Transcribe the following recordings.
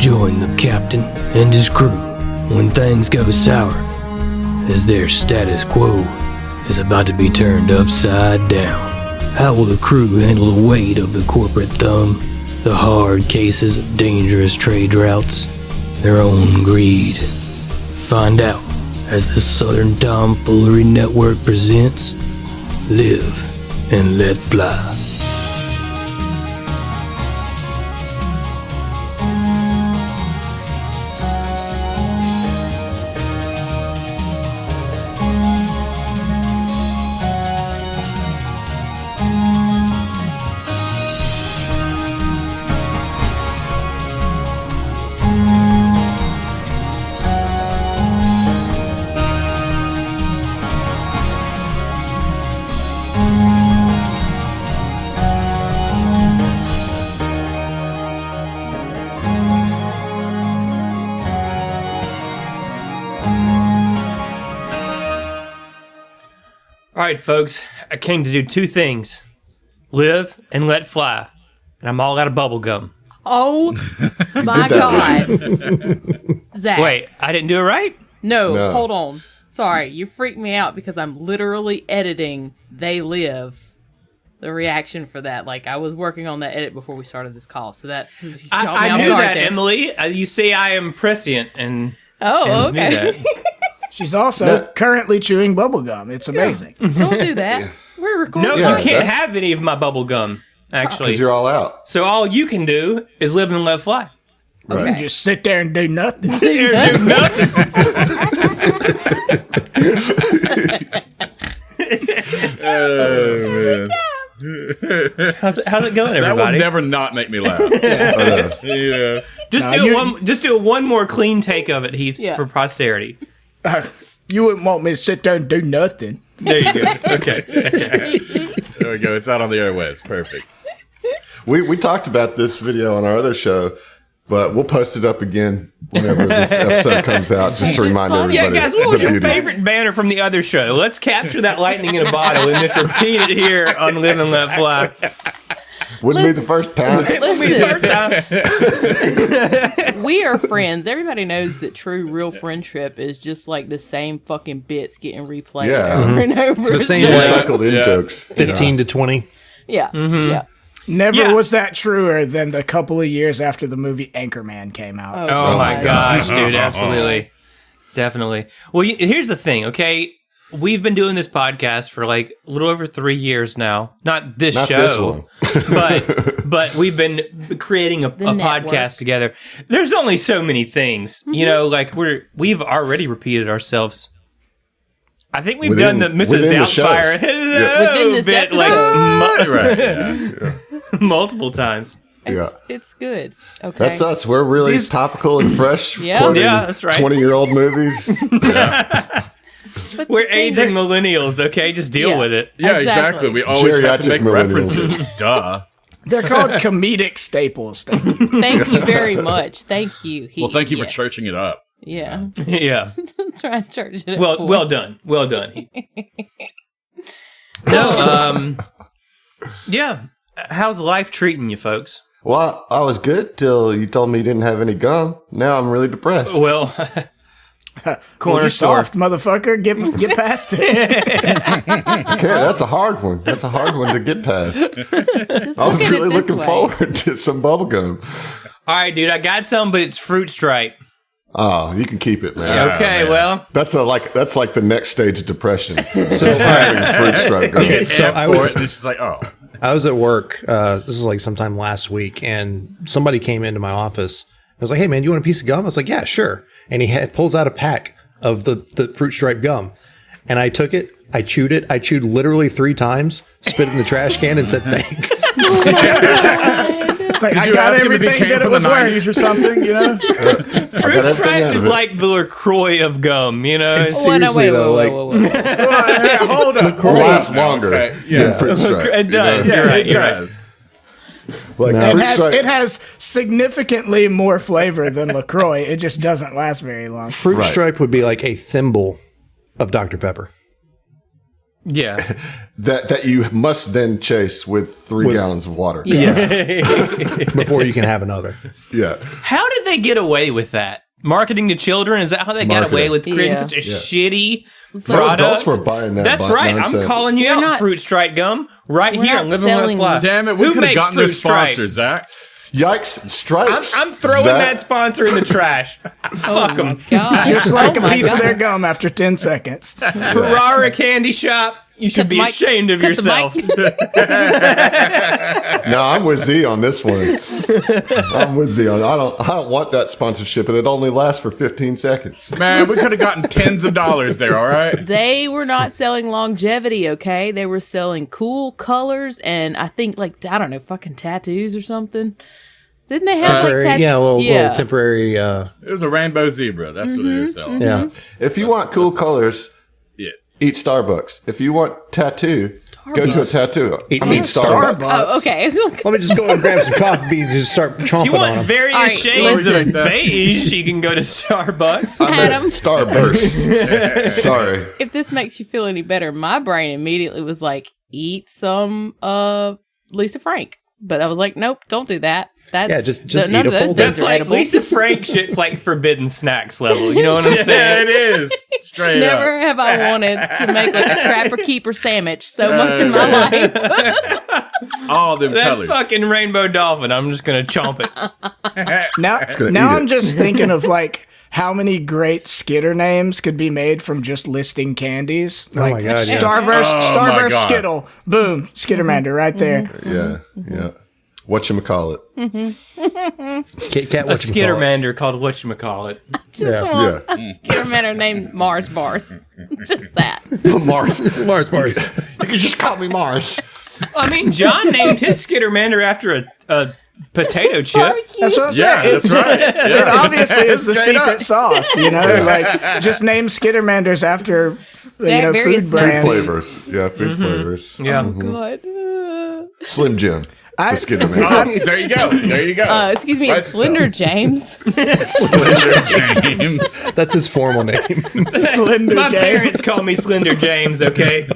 join the captain and his crew when things go sour, as their status quo is about to be turned upside down. How will the crew handle the weight of the corporate thumb, the hard cases of dangerous trade routes, their own greed? Find out as the Southern Tomfoolery Network presents Live and Let Fly. All right, folks, I came to do two things. Live and let fly. And I'm all out of bubble gum. Oh, my God. Zach. Wait, I didn't do it right? No, hold on. Sorry, you freaked me out because I'm literally editing They Live, the reaction for that. Like, I was working on that edit before we started this call, so that's... I knew that, Emily. You see, I am prescient and... Oh, okay. She's also currently chewing bubblegum. It's amazing. Don't do that. Yeah. We're recording. No, you can't have any of my bubble gum, actually. Because you're all out. So all you can do is live and let fly. Right. You can just sit there and do nothing. Sit there and do nothing. Oh, man. How's it going, everybody? That will never not make me laugh. Yeah. Just do one more clean take of it, Heath, for posterity. You wouldn't want me to sit there and do nothing. There you go. Okay. There we go. It's out on the airwaves. Perfect. We talked about this video on our other show, but we'll post it up again whenever this episode comes out, just to remind everybody. Yeah, guys, what was your favorite banner from the other show? Let's capture that lightning in a bottle and just repeat it here on Live and Let Fly. Wouldn't be the first time. We are friends. Everybody knows that true, real friendship is just like the same fucking bits getting replayed over and over. It's the same recycled in jokes. 15 to 20. Yeah. Mm-hmm. Yeah. Never was that truer than the couple of years after the movie Anchorman came out. Oh my gosh, dude. Absolutely. Definitely. Well, here's the thing, okay? We've been doing this podcast for like a little over 3 years now. Not this show. This one. but we've been creating a podcast together. There's only so many things. You know, like we've already repeated ourselves. I think we've done the Mrs. Doubtfire within this bit episode. multiple times. It's good. Okay. That's us. We're really topical and fresh. Yeah, that's right. 20-year-old movies. We're aging millennials, okay? Just deal with it. Yeah, exactly. We always have to make references. Duh. They're called comedic staples. Thank you. Thank you very much. Thank you, Heath. Well, thank you for churching it up. Yeah. Yeah. Try to church it up. Well done. Well done. No, yeah. How's life treating you, folks? Well, I was good till you told me you didn't have any gum. Now I'm really depressed. Well, corner soft, motherfucker. Get past it. Okay, that's a hard one. That's a hard one to get past. I was really looking forward to some bubble gum. All right, dude. I got some, but it's Fruit Stripe. Oh, you can keep it, man. Okay, well, that's like the next stage of depression. So having Fruit Stripe gum. So it's just like, I was at work. This was like sometime last week, and somebody came into my office. I was like, "Hey, man, you want a piece of gum?" I was like, "Yeah, sure." And he pulls out a pack of the Fruit Stripe gum, and I took it. I chewed it. I chewed literally 3 times, spit it in the trash can, and said thanks. It's like, I got everything that it was worth or something, you know? Fruit Stripe is like the LaCroix of gum, you know? Seriously, whoa. Hold on. LaCroix lasts longer than Fruit Stripe. It does. You know? You're right. It does. Like it has significantly more flavor than LaCroix. It just doesn't last very long. Fruit Stripe would be like a thimble of Dr. Pepper. Yeah. that you must then chase with 3 gallons of water. Before you can have another. Yeah. How did they get away with that? Marketing to children? Is that how they got away with creating such a shitty product? Adults were buying that. That's right. Nonsense. I'm calling you out, Fruit Stripe Gum, right here on Living Let Fly. Damn it, we Who could have makes gotten their Fruit Stripe? sponsor, Zach. Yikes! Stripes. I'm throwing that sponsor in the trash. Fuck them. Just like a piece of their gum after 10 seconds. Ferrara Candy Shop. You should be ashamed of yourself. No, I'm with Z on this one. I'm with Z on. I don't want that sponsorship, and it only lasts for 15 seconds. Man, we could have gotten tens of dollars there. All right. They were not selling longevity, okay? They were selling cool colors and I think fucking tattoos or something. Didn't they have Temporary, little temporary. It was a rainbow zebra. That's what they were selling. Yeah. If you want cool colors, eat Starbucks. If you want tattoo, go to a tattoo. Eat Starbucks. Oh, okay. Let me just go and grab some coffee beans and just start chomping If you want on them. various shades of beige, you can go to Starbucks. Adam. Starburst. Sorry. If this makes you feel any better, my brain immediately was like, eat some Lisa Frank. But I was like, nope, don't do that. That's just none eat of a those full things That's are like edible. Lisa Frank shit's like forbidden snacks level. You know what I'm Yeah, saying? it is. Straight Never up. have I wanted to make like a trapper keeper sandwich so much in my life. All them That colors. fucking rainbow dolphin. I'm just gonna chomp it. Now eat I'm it. just thinking of like how many great Skitter names could be made from just listing candies. Like my God, yeah. Starburst God. Skittle. Boom. Skittermander right there. Yeah. Whatchamacallit. Kit Kat, A Skittermander called whatchamacallit. Just want Skittermander named Mars Bars. Just that. Mars. Mars. You can just call me Mars. I mean, John named his Skittermander after a potato chip. That's what I'm Yeah, saying. that's right. It Yeah. obviously is the Straight secret up. sauce, you know? Like, just name Skittermanders after, Various food brands. Flavors. Yeah, food flavors. Yeah. God. Slim Jim. The Skitterman. Oh, there you go. There you go. Excuse me, it's Right, Slender James. Slender James. That's his formal name. Slender My James. parents call me Slender James, okay?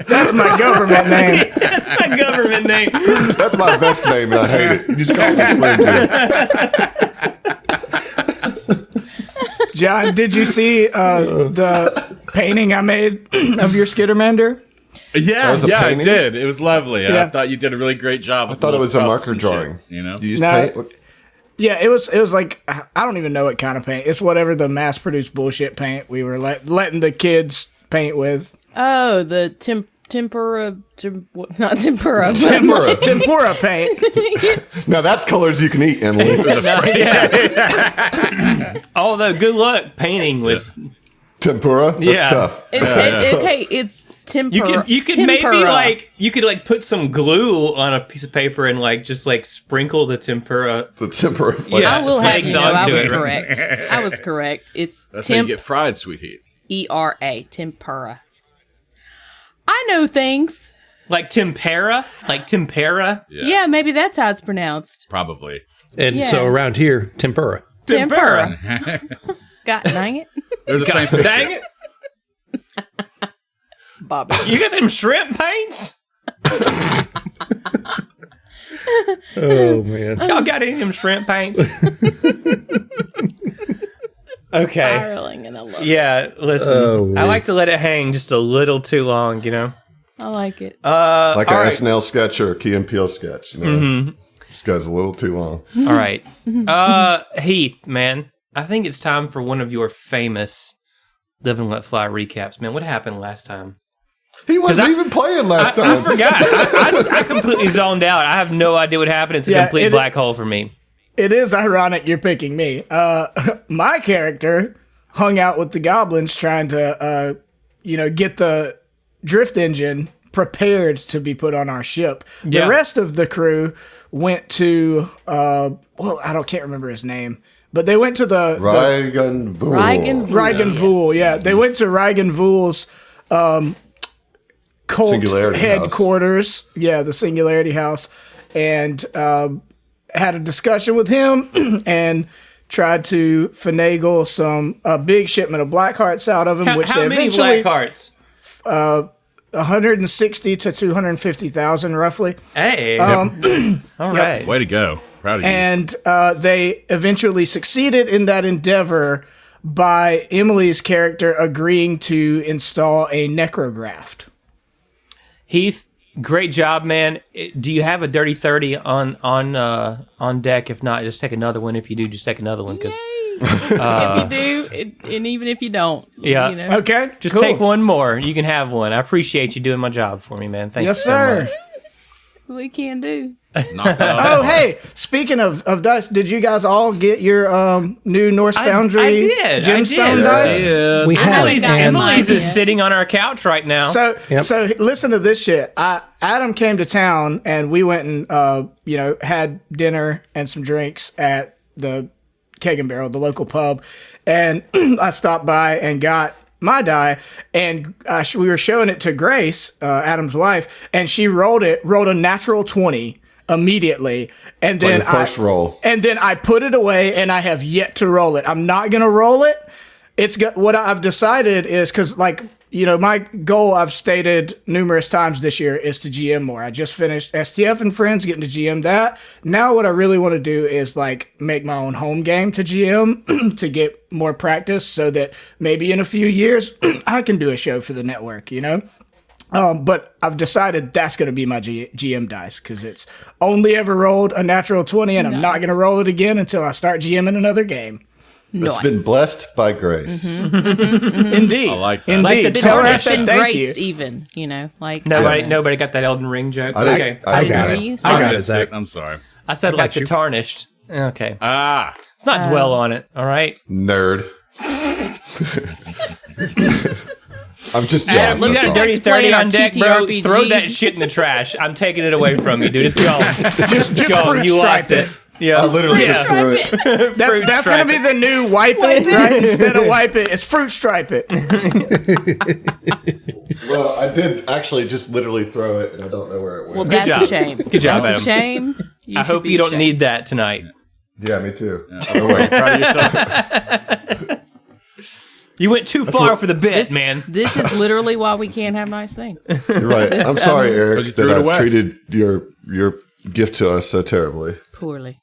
That's my government name. That's my government name. That's my best name, and I hate it. You just call me Slim Jim. John, did you see the painting I made of your Skittermander? Yeah, was a I painting? did. It was lovely. Yeah. I thought you did a really great job. I thought it was a marker drawing. You know? You used No. paint? Yeah, it was like, I don't even know what kind of paint. It's whatever the mass-produced bullshit paint we were letting the kids paint with. Oh, the tempura Tempura paint. Now that's colors you can eat, Emily. Although, good luck painting with. Tempura? That's Yeah. tough. It's tempura. You could maybe like put some glue on a piece of paper and like just like sprinkle the tempura. The tempura. Yeah. I will have Flakes you know I onto was it. correct. I was correct. It's That's how you get fried, sweet heat. ERA, tempura. I know things. Like tempera? Like tempera? Yeah, maybe that's how it's pronounced. Probably. And Yeah. so around here, tempura. Tempura. God dang it. They're the same picture. Dang it. Bobby. You got them shrimp paints? Oh, man. Y'all got any of them shrimp paints? Okay. Spiraling and I love it. Yeah, listen. Oh, I like to let it hang just a little too long, you know? I like it. Like an all right. SNL sketch or a Key and Peele sketch. You know? This guy's a little too long. All right. Heath, man, I think it's time for one of your famous Live and Let Fly recaps. Man, what happened last time? He wasn't even playing last time. I forgot. I completely zoned out. I have no idea what happened. It's a complete black hole for me. It is ironic you're picking me. My character hung out with the goblins trying to, get the drift engine prepared to be put on our ship. Yeah. The rest of the crew went to, can't remember his name, but they went to the Reigen Vool. Reigen Vool. Yeah, they went to Reigen Vool's cult Singularity headquarters. House. Yeah, the Singularity House, and had a discussion with him and tried to finagle a big shipment of black hearts out of him. How they many eventually, black hearts? 160 to 250,000 roughly. Hey, all right. Way to go. Proud of you. And they eventually succeeded in that endeavor by Emily's character agreeing to install a necrograft. Heath, great job, man. Do you have a dirty 30 on deck? If not, just take another one. If you do, just take another one. Because if you do, and even if you don't, yeah, you know. Okay, just cool. take one more. You can have one. I appreciate you doing my job for me, man. Thank you Yes, so sir. much. We can do. Knock that Oh, off. hey, speaking of dice, did you guys all get your new Norse Foundry I did. gemstone dice? Yeah. We have. Emily's- And Emily's mine is yet. sitting on our couch right now. So, Yep. so listen to this shit. Adam came to town and we went and had dinner and some drinks at the Keg and Barrel, the local pub, and I stopped by and got my die, and we were showing it to Grace, Adam's wife, and she rolled a natural 20 immediately, and then the first roll. and then I put it away, and I have yet to roll it. I'm not gonna roll it. It's got what I've decided is because my goal I've stated numerous times this year is to GM more. I just finished STF and Friends, getting to GM that. Now what I really want to do is make my own home game to GM to get more practice, so that maybe in a few years I can do a show for the network. But I've decided that's going to be my GM dice because it's only ever rolled a natural 20, and I'm not going to roll it again until I start GMing another game. It's been blessed by grace. Indeed. I like that. Indeed. Like the Tell her I tarnished said Been thank graced, you. even, Nobody got that Elden Ring joke. I didn't- Okay, I didn't got hear it. you. I got it, missed Zach. I'm sorry. I said got like the you. tarnished. Okay, Ah. let's not dwell on it. All right. Nerd. I'm just Adam, jealous. you that's got a all. dirty to play 30 in our on deck, bro. TTRPG. Throw that shit in the trash. I'm taking it away from you, dude. It's gone. Just Gone. fruit You lost stripe it. Yeah, I literally just threw it. That's going to be the new wipe it, right? Instead of wipe it, it's fruit stripe it. Well, I did actually just literally throw it, and I don't know where it Well, went. that's job. a shame. Good job, That's a Adam. shame. I hope you don't need that tonight. Yeah, me too. Oh, wait. Proud of yourself. You went too far for the bit, man. This is literally why we can't have nice things. You're right. I'm sorry, you Eric, threw that it I away. treated your gift to us so terribly. Poorly.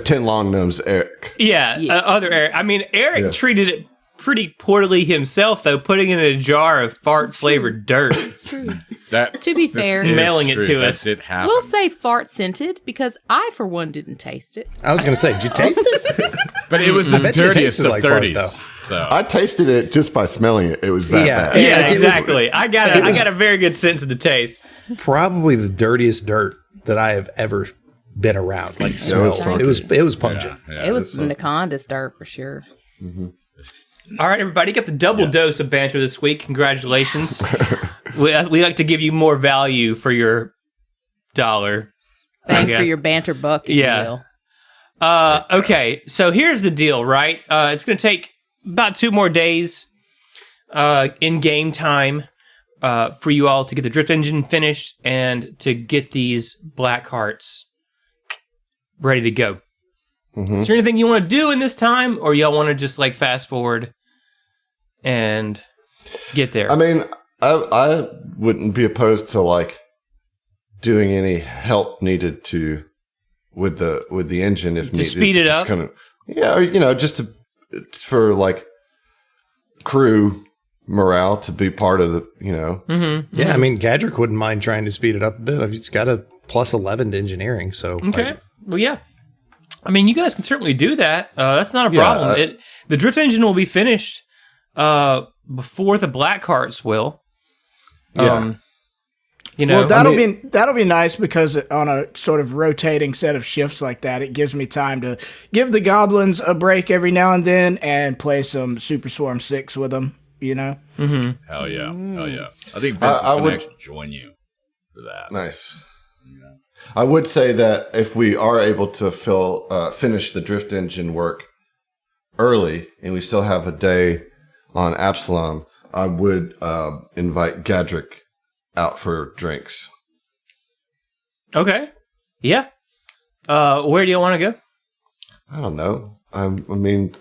10 long gnomes, Eric. Yeah, Yeah. other Eric. I mean, Eric Yeah. treated it pretty poorly himself, though, putting it in a jar of fart-flavored dirt. It's true. That, To be this fair. is Mailing it true. to That us. did happen. We'll say fart scented because I, for one, didn't taste it. I was going to say, did you taste it? But it was the bet you it dirtiest tasted of like fart, 30s. though. So I tasted it just by smelling it. It was that Yeah. bad. Yeah, Like, it was- exactly. I got a very good sense of the taste. Probably the dirtiest dirt that I have ever been around. Like, smelled. funky. It was pungent. It was Naconda's dirt for sure. All right, everybody, get the double dose of banter this week. Congratulations. we like to give you more value for your dollar. I Bang for guess. your banter buck, if Yeah. you will. Okay, so here's the deal, right? It's going to take about 2 more days in game time for you all to get the drift engine finished and to get these black hearts ready to go. Is there anything you want to do in this time, or y'all want to just fast forward and get there? I mean, I wouldn't be opposed to doing any help needed with the engine if needed. speed it Just up? or, just for crew morale to be part of the, Yeah, I mean, Gadrick wouldn't mind trying to speed it up a bit. He's got a plus 11 to engineering, so Okay. Well, yeah. I mean, you guys can certainly do that. That's not a Yeah, problem. The drift engine will be finished before the black hearts will. Yeah. Well, that'll be nice because on a sort of rotating set of shifts like that, it gives me time to give the goblins a break every now and then and play some Super Swarm 6 with them. Hell yeah. Hell yeah. I think Vince is I going would- to actually join you for that. Nice. I would say that if we are able to finish the drift engine work early and we still have a day on Absalom, I would invite Gadrick out for drinks. Okay. Yeah. Where do you want to go? I don't know. I mean,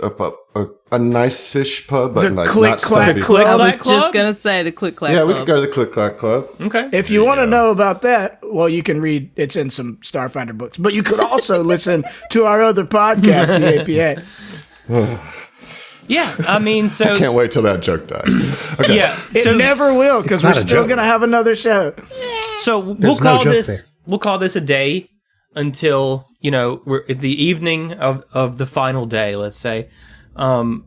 a nice-ish pub, but The like Click not Clack stuffy. Club. I was Club? just gonna say the Click Clack Yeah, Club. we could go to the Click Clack Club. Okay. If you want to know about that, well, you can read. It's in some Starfinder books, but you could also listen to our other podcast, the APA. Yeah, I mean, so Can't wait till that joke dies. Okay. yeah, It so never will because we're not a still joke. gonna have another show. so we'll There's no call joke this there. we'll call this a day until we're at the evening of the final day, let's say, or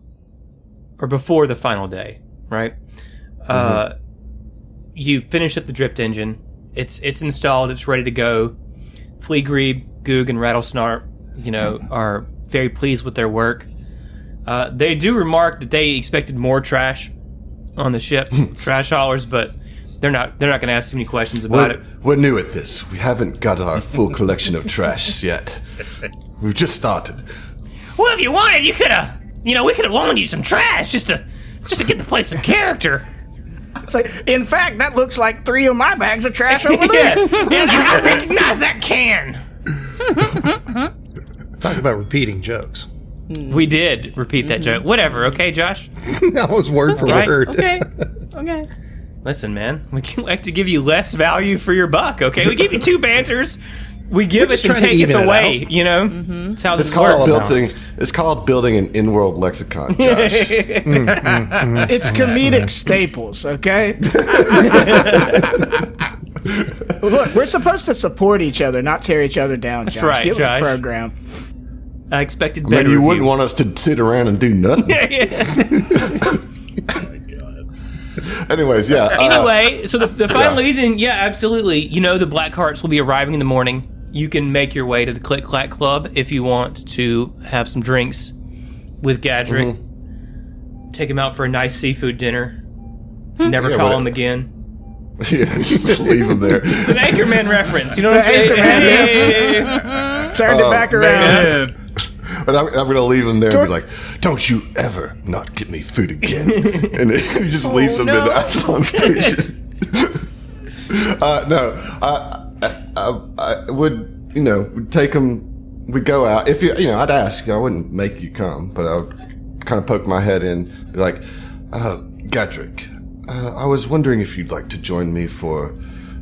before the final day, right? You finish up the drift engine. It's installed. It's ready to go. Fleagrebe, Goog, and Rattlesnarp, are very pleased with their work. They do remark that they expected more trash on the ship, trash haulers, but they're not going to ask too many questions about it. We're new at this. We haven't got our full collection of trash yet. We've just started. Well, if you wanted, you could have, we could have loaned you some trash just to get the place some character. It's like, in fact, that looks like 3 of my bags of trash over there. Yeah, I recognize that can. Talk about repeating jokes. We did repeat that joke. Whatever, okay, Josh? That was word for Right. word. Okay. Listen, man, we like to give you less value for your buck, okay? We give you 2 banters. We give it just and trying to take it even it away, out. That's how this It's called works. building an in-world lexicon, Josh. It's comedic staples, okay? Look, we're supposed to support each other, not tear each other down, Josh. right, Get with Josh. the program. I expected I better. mean, you of wouldn't want us to sit around and do nothing. Anyways, yeah. Anyway, so the final evening, yeah, absolutely. The Black Hearts will be arriving in the morning. You can make your way to the Click Clack Club if you want to have some drinks with Gadrick. Take him out for a nice seafood dinner. Never Yeah, call but- him again. Yeah, just leave them there. It's an Anchorman reference. You know what I'm The saying? Anchorman, Turned it back around. And I'm going to leave them there and be like, don't you ever not get me food again. And he just leaves them in the Absalom station. I would, we'd take them, we'd go out. If I'd ask, I wouldn't make you come, but I would kind of poke my head in, be like, Gadrick, I was wondering if you'd like to join me for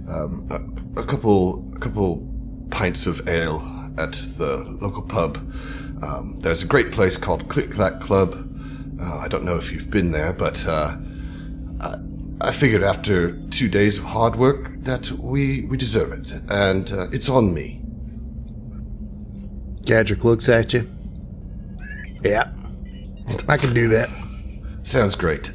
a couple pints of ale at the local pub. There's a great place called Click Clack Club. I don't know if you've been there, but I figured after 2 days of hard work that we deserve it, and it's on me. Gadrick looks at you. Yeah, I can do that. Sounds great.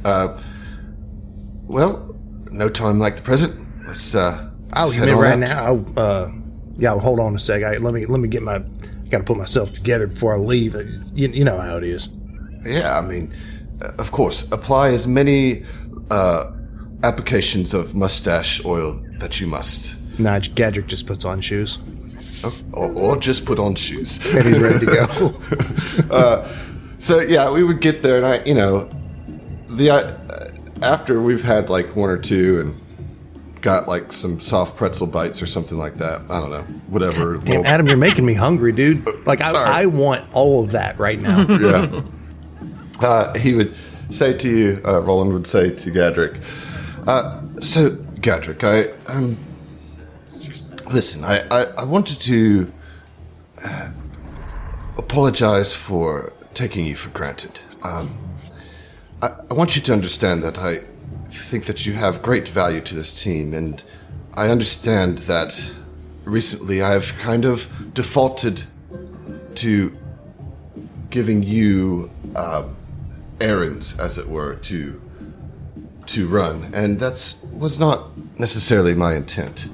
Well, no time like the present. Let's Oh, let's you head mean on right out. now? Yeah. Well, hold on a sec. Let me get my. Got to put myself together before I leave. You know how it is. Yeah, I mean, of course, apply as many applications of mustache oil that you must. Nah, Gadrick just puts on shoes Or just put on shoes. and he's ready to go. So yeah, we would get there, and after we've had like 1 or 2 and got like some soft pretzel bites or something like that. I don't know, whatever. Damn, Adam, you're making me hungry, dude. Like Sorry. I want all of that right now. Yeah. He would say to you, Roland would say to Gadrick, so Gadrick, listen, I wanted to apologize for taking you for granted. I want you to understand that I think that you have great value to this team, and I understand that recently I've kind of defaulted to giving you errands, as it were, to run, and that was not necessarily my intent.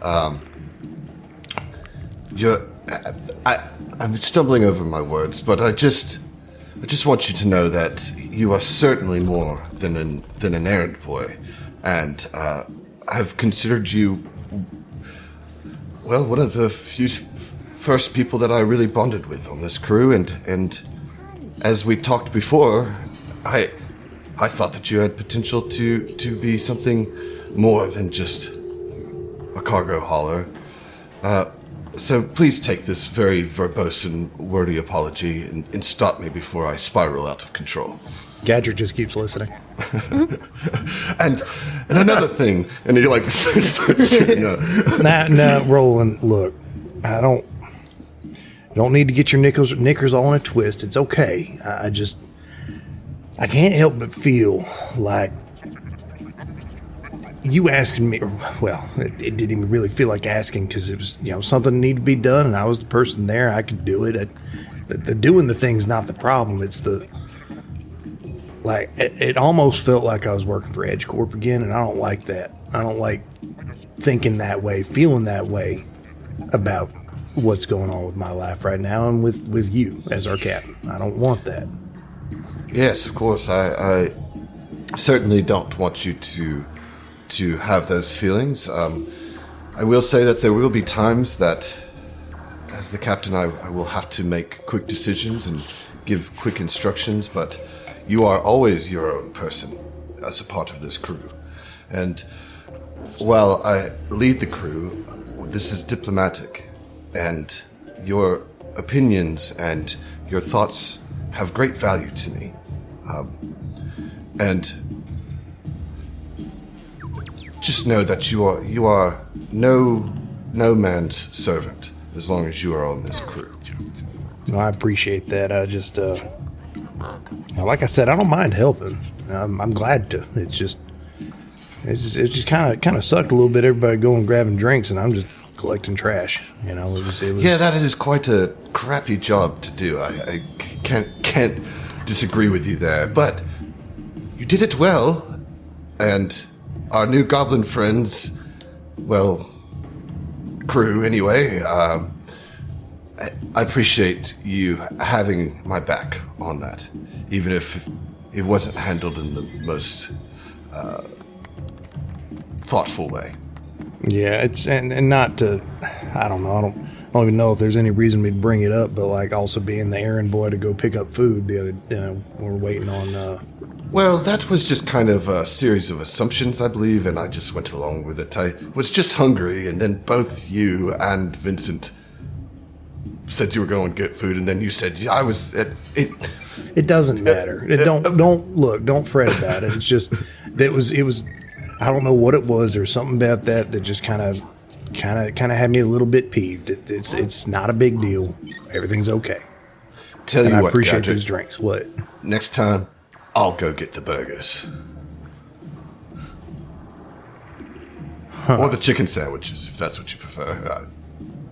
I'm stumbling over my words, but I just want you to know that you are certainly more than an errand boy, and I've considered you, well, one of the first people that I really bonded with on this crew, and as we talked before, I thought that you had potential to be something more than just a cargo hauler. So please take this very verbose and wordy apology and stop me before I spiral out of control. Gadget just keeps listening. and another thing, and he like starts sitting up. Nah, Roland, look, I don't need to get your knickers all in a twist. It's okay. I can't help but feel like you asking me, well, it didn't even really feel like asking because it was, something that needed to be done, and I was the person there. I could do it. The doing the thing's not the problem. It's it almost felt like I was working for Edge Corp again, and I don't like that. I don't like thinking that way, feeling that way about what's going on with my life right now and with you as our captain. I don't want that. Yes, of course. I certainly don't want you to have those feelings. I will say that there will be times that, as the captain, I will have to make quick decisions and give quick instructions, but you are always your own person as a part of this crew. And while I lead the crew, this is diplomatic, and your opinions and your thoughts have great value to me. And just know that you are no man's servant as long as you are on this crew. No, I appreciate that. I just, like I said, I don't mind helping. I'm glad to. It just kind of sucked a little bit. Everybody going grabbing drinks, and I'm just collecting trash. It was. Yeah, that is quite a crappy job to do. I can't disagree with you there, but you did it well, and our new goblin friends, well, crew anyway, I appreciate you having my back on that, even if it wasn't handled in the most thoughtful way. Yeah, it's and not to, I don't know, I don't even know if there's any reason we'd bring it up, but like also being the errand boy to go pick up food the other, we're waiting on. Well, that was just kind of a series of assumptions, I believe, and I just went along with it. I was just hungry, and then both you and Vincent said you were going to get food, and then you said I was. It doesn't matter. Don't fret about it. It's just it was. I don't know what it was. There's something about that just kind of had me a little bit peeved. It's not a big deal. Everything's okay. Tell you what, I appreciate Gadget, these drinks. What? Next time, I'll go get the burgers. Or the chicken sandwiches, if that's what you prefer. I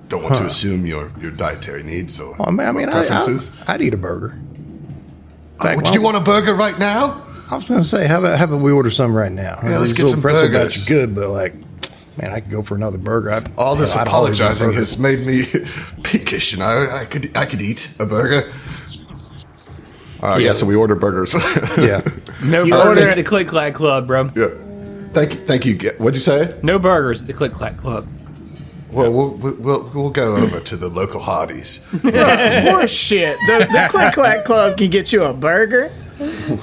don't want to assume your dietary needs or preferences. I'd eat a burger. Would you want a burger right now? I was going to say, how about we order some right now? Yeah, let's get some burgers. Are good, but man, I could go for another burger. All this apologizing has made me peakish, and I could eat a burger. Yeah, so we order burgers. Yeah. No burgers at the Click Clack Club, bro. Yeah. Thank you. What'd you say? No burgers at the Click Clack Club. Well, we'll go over to the local Hardee's. Horse shit. The Click Clack Club can get you a burger.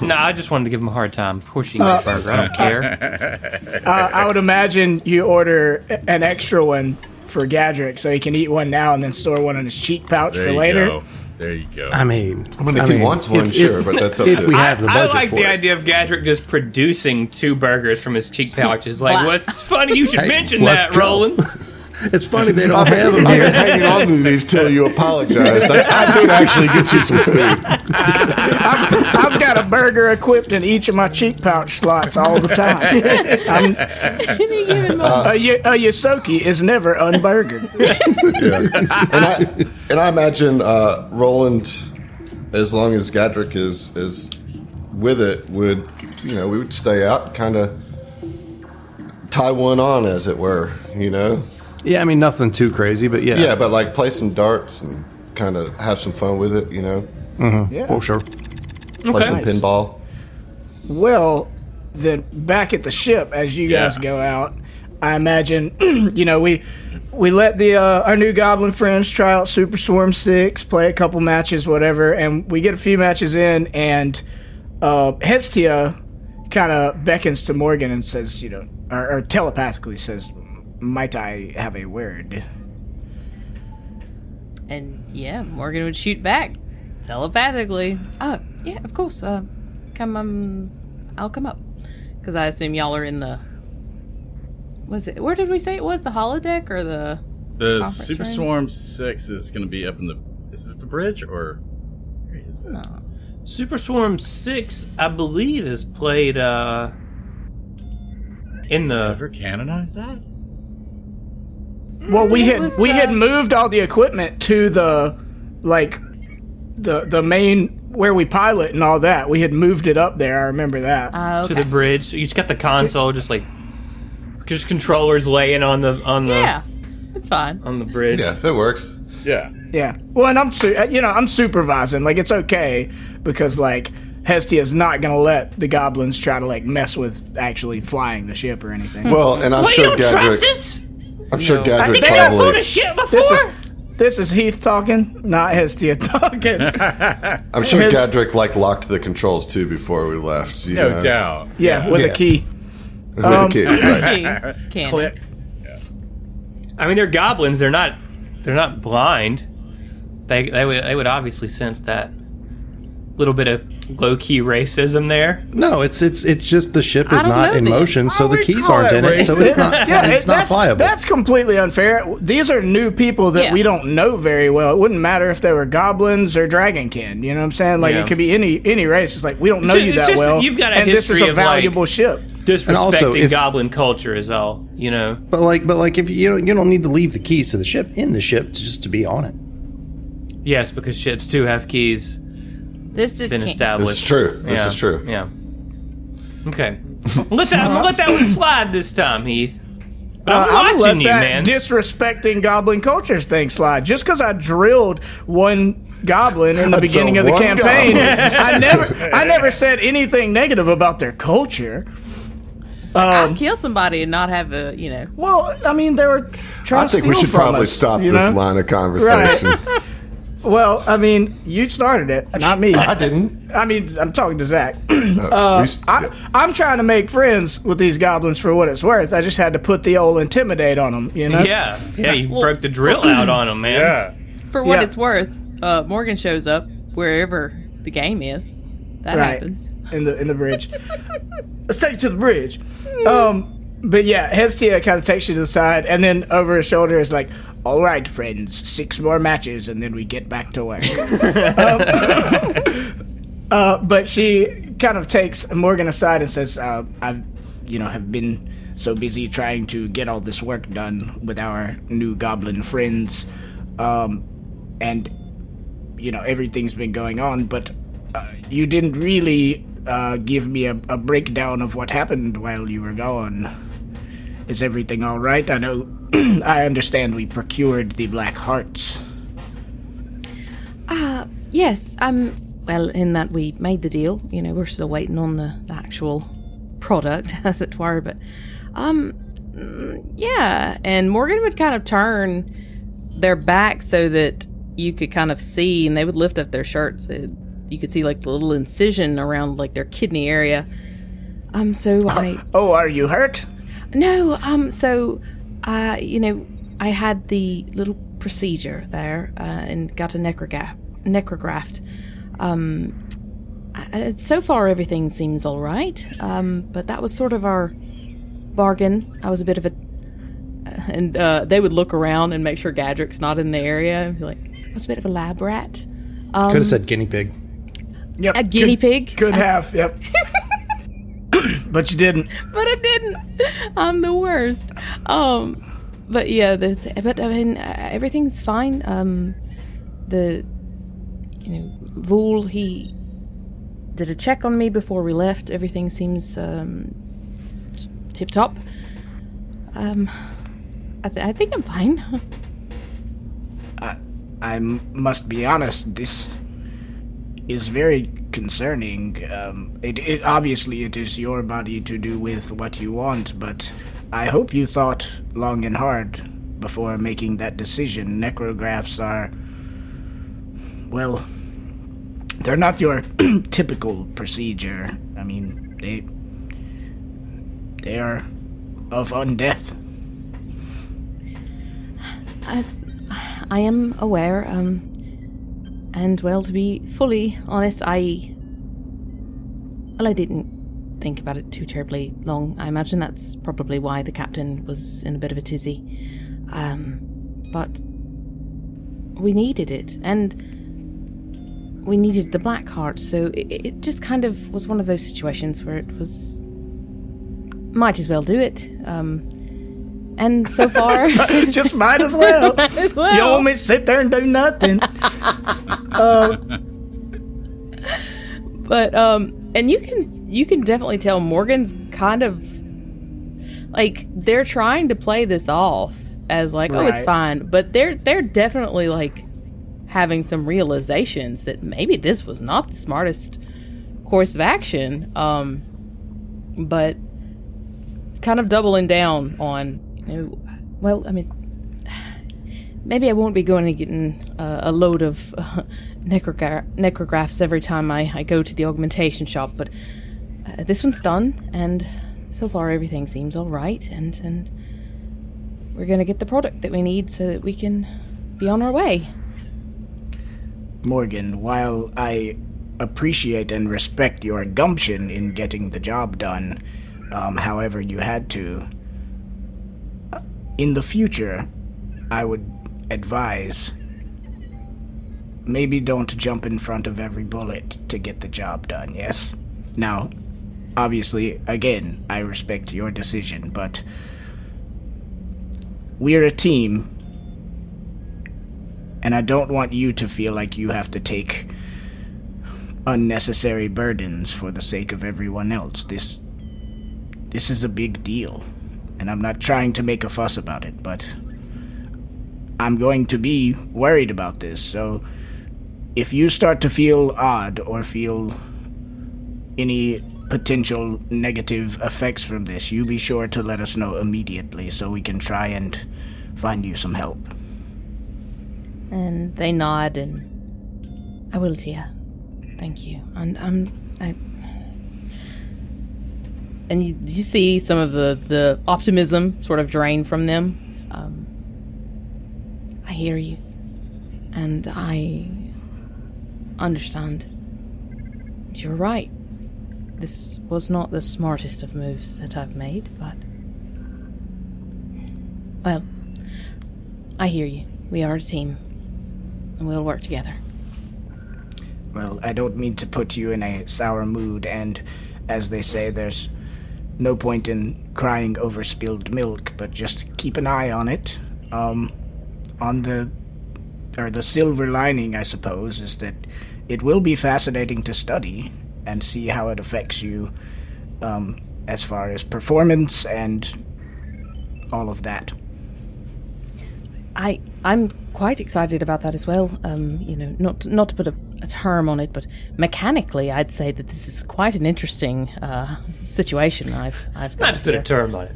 No, I just wanted to give him a hard time. Of course you can get a burger. I don't care. I would imagine you order an extra one for Gadrick so he can eat one now and then store one in his cheek pouch for later. Go. There you go. I mean, if he wants one, sure, but that's up to him. We have the budget I like for the it. idea of Gadrick just producing 2 burgers from his cheek pouches. Like, what's funny? You should mention that, go. Roland. It's funny they don't have them I've here. been hanging on to these till you apologize. I did actually get you some food. I've got a burger equipped in each of my cheek pouch slots all the time. A Yosoki is never unburgered. Yeah. And I imagine Roland, as long as Gadrick is with it, we would stay out and kind of tie one on, as it were, Yeah, I mean, nothing too crazy, but yeah. Yeah, but like play some darts and kind of have some fun with it, Mm-hmm. Yeah. For sure. Play some Nice. pinball. Well, then back at the ship as you guys go out, I imagine we let our new goblin friends try out Super Swarm 6, play a couple matches, whatever, and we get a few matches in, and Hestia kind of beckons to Morgan and says, or telepathically says, "Might I have a word?" And yeah, Morgan would shoot back telepathically. Oh, yeah, of course. I'll come up. Because I assume y'all are in the... Where did we say it was? The holodeck or the... The Super Swarm 6 is going to be up in the... Is it the bridge or... Where is it? No. Super Swarm 6, I believe, is played in the... Ever canonized that? Well, we had moved all the equipment to the main where we pilot and all that. We had moved it up there. I remember that. Okay. To the bridge. So you just got the console, just controllers laying on the Yeah, it's fine. on the bridge. Yeah, it works. Yeah. Yeah. Well, and I'm supervising. Like, it's okay because Hestia's not gonna let the goblins try to mess with actually flying the ship or anything. Well, and I'm What, sure you don't trust Gadrick. us? I'm sure I Gadrick think I got flown a probably. ship before. This is Heath talking, not Hestia talking. I'm sure His- Gadrick locked the controls too before we left. You No know? doubt. Yeah, with a key. With a kid, right? Canon. Click. I mean, they're goblins. They're not blind. They would obviously sense that little bit of low key racism there. No, it's just the ship is I don't not know in then. motion, so the We keys call aren't it in it, so racist. it's not it's not flyable. That's completely unfair. These are new people that Yeah. we don't know very well. It wouldn't matter if they were goblins or dragonkin. You know what I'm saying? Yeah. It could be any race. It's we don't know you It's that just- well. you've got a and this is history a of, valuable ship. Disrespecting And also, if- goblin culture is all, you know. But if you don't need to leave the keys to the ship in the ship just to be on it. Yes, because ships do have keys. This is Been can- established. This is true. This Yeah. is true. Yeah. Okay. Let that one slide this time, Heath. But I'm I'll let watching you, that man. disrespecting goblin cultures thing slide. Just because I drilled one goblin in the beginning of the one campaign, goblin. I never said anything negative about their culture. I'll kill somebody and not have a, Well, I mean, they were trying I to think steal we should from probably us, stop you this know? line of conversation. Well, I mean, you started it, not me. I didn't. I mean, I'm talking to Zach. Yeah. I'm trying to make friends with these goblins for what it's worth. I just had to put the old intimidate on them, you know? Yeah, you broke the drill out on him, man. Yeah. For what Yeah. it's worth, Morgan shows up wherever the game is. That Right. happens. In the bridge. Let's take you to the bridge. But yeah, Hestia kind of takes you to the side, and then over his shoulder is like, "All right, friends, 6 more matches, and then we get back to work." But she kind of takes Morgan aside and says, "I've, have been so busy trying to get all this work done with our new goblin friends, and everything's been going on, but you didn't really give me a breakdown of what happened while you were gone. Is everything all right? I know, I understand we procured the black hearts." Yes, well, in that we made the deal. We're still waiting on the actual product, as it were, but, yeah. And Morgan would kind of turn their back so that you could kind of see, and they would lift up their shirts. You could see, the little incision around, their kidney area. Oh, are you hurt? No, I had the little procedure there, and got a necrographed. So far everything seems all right, but that was sort of our bargain. I was a bit of a... and they would look around and make sure Gadrick's not in the area, and be like, I was a bit of a lab rat. Could have said guinea pig. Yep. A guinea pig? Could have, yep. But you didn't. But I didn't. I'm the worst. But yeah, everything's fine. Vool, he did a check on me before we left. Everything seems tip top. I think I'm fine. I must be honest, this is very concerning. It obviously it is your body to do with what you want, but I hope you thought long and hard before making that decision. Necrographs are, well, they're not your typical procedure. I mean, they are of undeath. I am aware, and well, to be fully honest, I didn't think about it too terribly long. I imagine that's probably why the captain was in a bit of a tizzy. But we needed it, and we needed the black heart, so it just kind of was one of those situations where it was, might as well do it. And so far, just might as well. might as well. You want me to sit there and do nothing? But and you can definitely tell Morgan's kind of like, they're trying to play this off as like, oh, it's Right. fine, but they're definitely like having some realizations that maybe this was not the smartest course of action. But kind of doubling down on, well, I mean, maybe I won't be going and getting a load of necrographs every time I go to the augmentation shop, but this one's done, and so far everything seems all right, and we're going to get the product that we need so that we can be on our way. Morgan, while I appreciate and respect your gumption in getting the job done, however you had to, in the future, I would advise, maybe don't jump in front of every bullet to get the job done, yes? Now, obviously, again, I respect your decision, but we're a team, and I don't want you to feel like you have to take unnecessary burdens for the sake of everyone else. This is a big deal, and I'm not trying to make a fuss about it, but I'm going to be worried about this, so if you start to feel odd or feel any potential negative effects from this, you be sure to let us know immediately so we can try and find you some help. And they nod, and I will, Tia. Thank you. And you see some of the optimism sort of drain from them. I hear you, and I understand. You're right. This was not the smartest of moves that I've made, but... Well, I hear you. We are a team, and we'll work together. Well, I don't mean to put you in a sour mood, and as they say, there's no point in crying over spilled milk, but just keep an eye on it. The silver lining, I suppose, is that it will be fascinating to study and see how it affects you as far as performance and all of that. I'm quite excited about that as well. Not to put a term on it, but mechanically, I'd say that this is quite an interesting situation. I've got Not to put here. a term on it.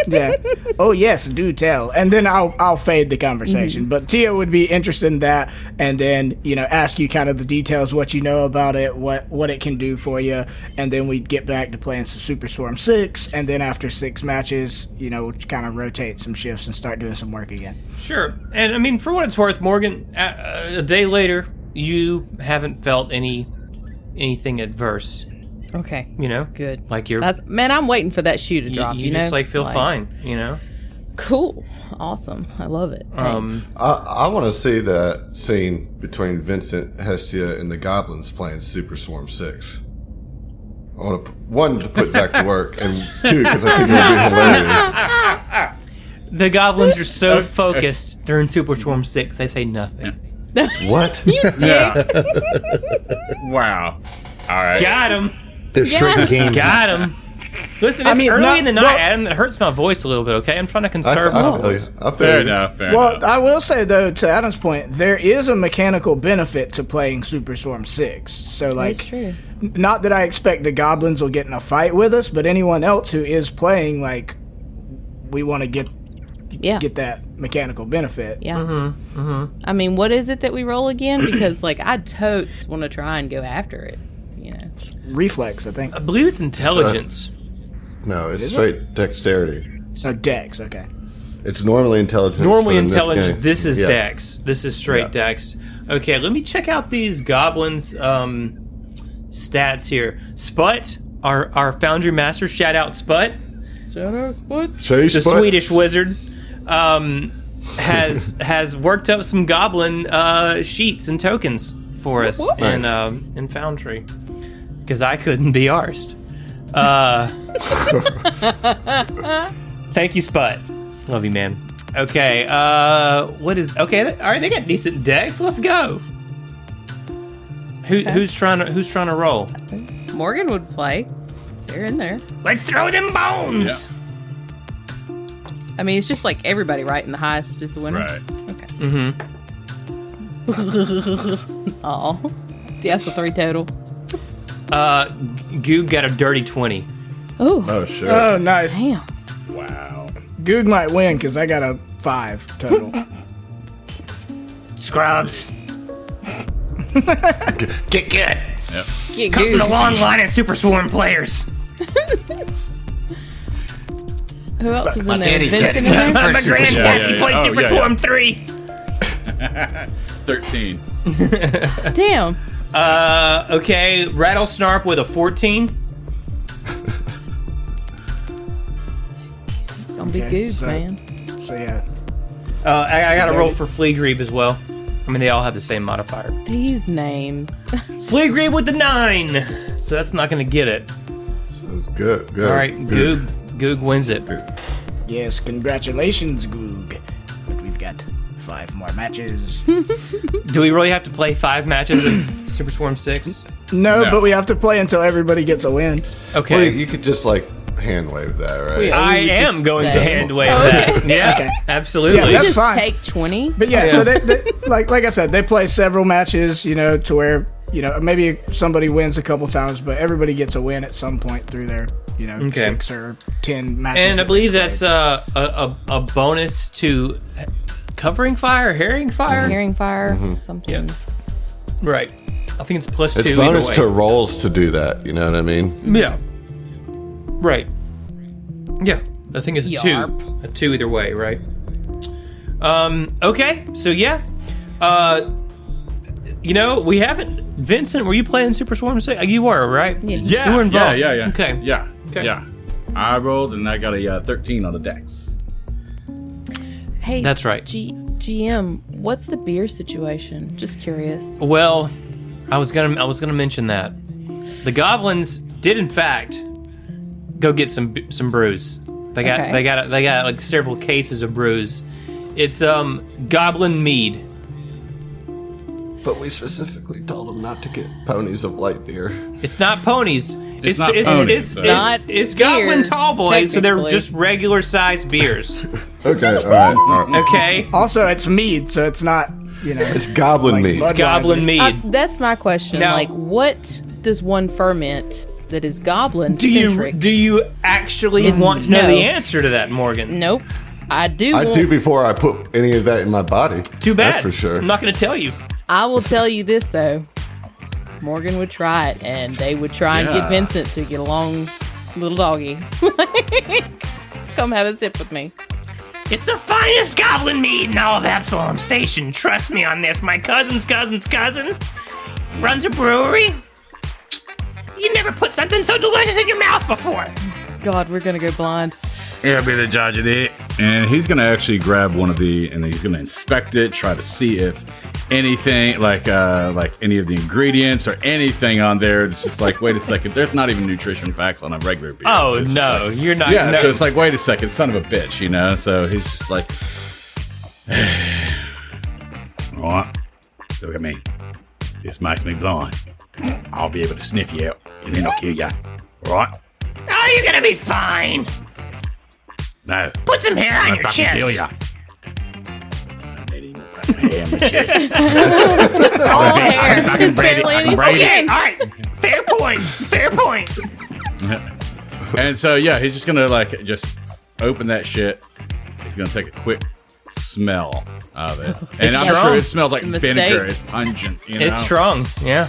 Yeah. Oh yes, do tell. And then I'll fade the conversation. But Tia would be interested in that, and then ask you kind of the details, what you know about it, what it can do for you, and then we'd get back to playing some Super Swarm 6, and then after 6 matches, kind of rotate some shifts and start doing some work again. Sure. And I mean, for what it's worth, Morgan, a day later, you haven't felt anything adverse. Okay. Good. Like you're... I'm waiting for that shoe to drop, You just feel fine, Cool. Awesome. I love it. Thanks. I want to see that scene between Vincent, Hestia, and the Goblins playing Super Swarm 6. I want to put Zach to work, and 2, because I think it would be hilarious. The Goblins are so focused during Super Swarm 6, they say nothing. What? Yeah. Wow. All right. Got him. They're straight game. Got him. Listen, it's early in the night, Adam. That hurts my voice a little bit, okay? I'm trying to conserve my voice. Fair enough. Well, I will say, though, to Adam's point, there is a mechanical benefit to playing Super Swarm 6. So, That's true. Not that I expect the Goblins will get in a fight with us, but anyone else who is playing, we want to get that mechanical benefit. Yeah. I mean, what is it that we roll again? Because, I totes want to try and go after it, Reflex, I think. I believe it's intelligence. No, it's straight dexterity. No, Dex, okay. It's normally intelligence. Normally but in intelligence. This is yeah. Dex. This is straight Dex. Okay, let me check out these goblins' stats here. Sput, our foundry master, shout out Sput. Shout out, Spud. Say The Sput. Swedish wizard has worked up some goblin sheets and tokens for us in Foundry, because I couldn't be arsed. Thank you, Sput. Love you, man. Okay, what is okay? All right, they got decent decks. Let's go. Who's trying to roll? Morgan would play. They're in there. Let's throw them bones. Yeah. I mean, it's just like everybody, right? And the highest is the winner. Right. Okay. Mm-hmm. Oh, yeah, so 3 total. Goog got a dirty 20. Oh, Oh shit. Oh, nice. damn. Wow. Goog might win because I got a 5 total. Scrubs. Get good. Yep. Get Come good. from a long line of Super Swarm players. Who else is in there? daddy said Vincent in there? I'm a grandcat. He played Oh, Super yeah, Swarm yeah. 3. 13. Damn. Okay, Rattle Snarp with a 14. It's gonna be Okay, good, so- man. So yeah. I got to roll for Flea Grebe as well. I mean, they all have the same modifier. These names. Flea Grebe with the 9. So that's not going to get it. So it's good. Good. All right, Good. Goog wins it. Yes, congratulations, Goog. But we've got 5 more matches. Do we really have to play 5 matches of Super Swarm 6? No, No. but we have to play until everybody gets a win. Okay. Well, you could just like hand wave that, right? Yeah. I we would am just going to say- hand wave that. Yeah, Okay. absolutely. Yeah, You that's just fine. take 20. But yeah, so they like I said, they play several matches, you know, to where, you know, maybe somebody wins a couple times, but everybody gets a win at some point through their, you know, Okay. 6 or 10 matches. And I that believe they that's played. a bonus to covering fire, herring fire. Hearing fire, something. Right. I think it's plus 2. It's either bonus way. to rolls to do that. You know what I mean? Yeah. Right. Yeah. I think it's a 2. Yarp. A 2 either way, right? Okay. So yeah. You know, we haven't. Vincent, were you playing Super Swarm 6? You were, right? Yeah. Yeah. You were involved. Yeah. Okay. Yeah. Okay. Yeah. I rolled and I got a 13 on the dex. Hey, That's right. GM, what's the beer situation? Just curious. Well, I was gonna mention that the goblins did in fact go get some brews. They got Okay. they got like several cases of brews. It's goblin mead. But we specifically told them not to get ponies of light beer. It's not ponies. It's not ponies, though. It's Beer, goblin tall boys, so they're technically. just regular sized beers. Okay, all right. Okay, Also, it's mead, so it's not, you know. It's goblin Like meat. Bud- goblin mead. That's my question. Now- Like, what does one ferment that is goblin Do centric? you actually want to know no. the answer to that, Morgan? Nope. I do. I want- do before I put any of that in my body. Too bad. That's for sure. I'm not going to tell you. I will tell you this though. Morgan would try it, and they would try and Yeah. get Vincent to get along, little doggy. Come have a sip with me. It's the finest goblin mead in all of Absalom Station. Trust me on this. My cousin's cousin runs a brewery. You never put something so delicious in your mouth before. God, we're gonna go blind. He'll be the judge of it. And he's going to actually grab one of the, and he's going to inspect it, try to see if anything, like any of the ingredients or anything on there, it's just like, wait a second, there's not even nutrition facts on a regular beer. Oh, So it's just no. like- You're not. yeah, no. so it's like, wait a second, son of a bitch, you know? So he's just like, right, look at me. This makes me blind. I'll be able to sniff you out, and then I'll kill you. Right? Oh, you're going to be fine. No. Put some hair on I'm your fucking kill chest. ya. Fucking hair on my chest. All hair. There's barely any braid it. skin. All right. Fair point. Fair point. And so yeah, he's just gonna like just open that shit. He's gonna take a quick smell of it, and I'm strong. sure it smells like It's a mistake. vinegar. It's pungent. You know? It's strong. Yeah.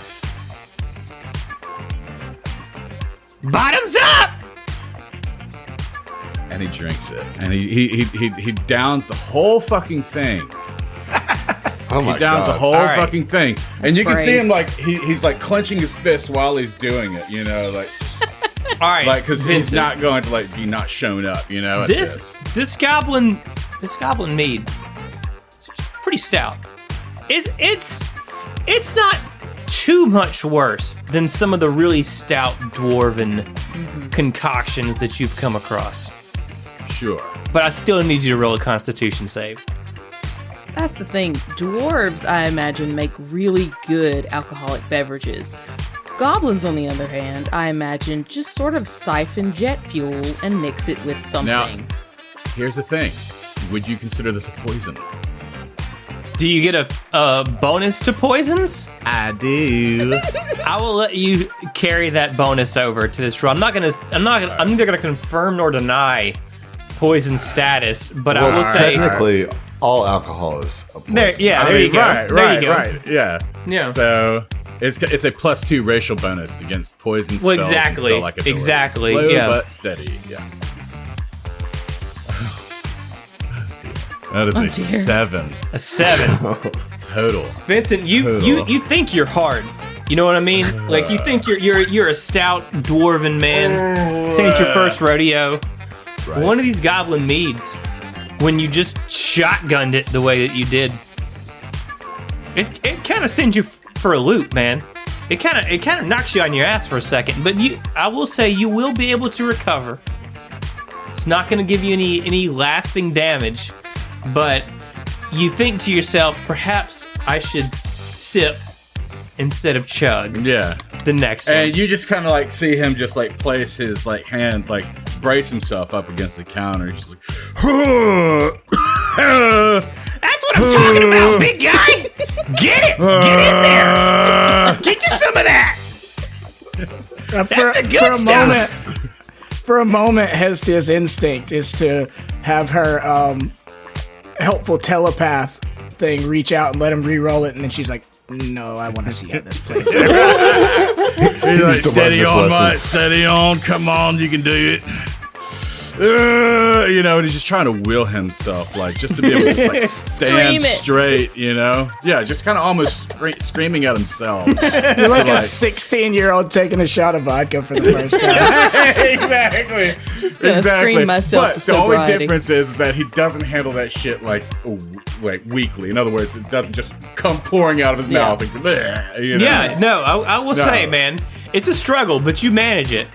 Bottoms up. and he drinks it, and he downs the whole fucking thing. Oh my He downs the God. whole right. fucking thing, and you can brave. see him like he's like clenching his fist while he's doing it. You know, like All right, because he's Vincent, not going to like be not shown up. You know, at this goblin mead, it's pretty stout. It's not too much worse than some of the really stout dwarven concoctions that you've come across. Sure. But I still need you to roll a Constitution save. That's the thing. Dwarves, I imagine, make really good alcoholic beverages. Goblins, on the other hand, I imagine, just sort of siphon jet fuel and mix it with something. Here's the thing: would you consider this a poison? Do you get a bonus to poisons? I do. I will let you carry that bonus over to this roll. I'm neither gonna confirm nor deny poison status, but I will say technically, all alcohol is a poison. there you go. Right, there you go. right, yeah. Yeah. So it's a +2 racial bonus against poison spells. Well, exactly, And spell-like abilities. exactly, Slow yeah. but steady. Yeah. That is a dear. 7 A 7. total. Vincent, you think you're hard. You know what I mean? Like you think you're a stout dwarven man. This ain't your first rodeo. Right. One of these goblin meads, when you just shotgunned it the way that you did, it kind of sends you for a loop, man. It kind of knocks you on your ass for a second, but I will say you will be able to recover. It's not going to give you any lasting damage, but you think to yourself, perhaps I should sip instead of chug. Yeah. The next one. And you just kind of like see him just like place his like hand, like brace himself up against the counter. He's just like, That's what I'm talking about, big guy. Get it. Get in there. Get you some of that. For a moment, Hestia's instinct is to have her helpful telepath thing reach out and let him re-roll it, and then she's like, "No, I want to see how this plays out." He's like, to learn steady this on, lesson. mate, steady on. Come on, you can do it. You know, and he's just trying to will himself, like, just to be able to like, stand Scream it. straight, Just- you know? Yeah, just kind of almost screaming at himself. You're like a Like- 16-year-old taking a shot of vodka for the first time. Exactly. Just gonna scream myself But to the only sobriety. difference is that he doesn't handle that shit like weakly. In other words, it doesn't just come pouring out of his Yeah. mouth. And, bleh, you know? Yeah, no, I will No. say, man, it's a struggle, but you manage it.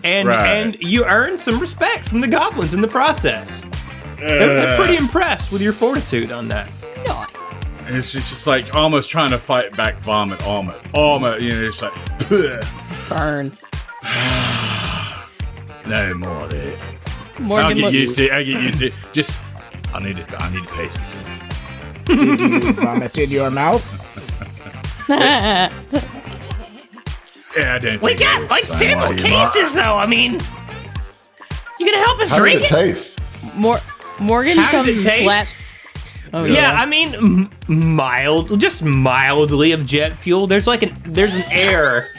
And Right. and you earn some respect from the goblins in the process. They're pretty impressed with your fortitude on that. Nice. It's just like almost trying to fight back vomit. Almost, you know, it's like, "Bleh, Burns. no more of it. Morgan, I'll get look- used to it. I get used to it. Just, I need to pace myself. Did you vomit in your mouth? Yeah, I don't We think got it's like the same several way you might. cases, though. I mean, you gonna help us How does drink it it? taste? Morgan How does comes it and taste? slaps. Oh, Yeah, I mean, just mildly of jet fuel. There's an air.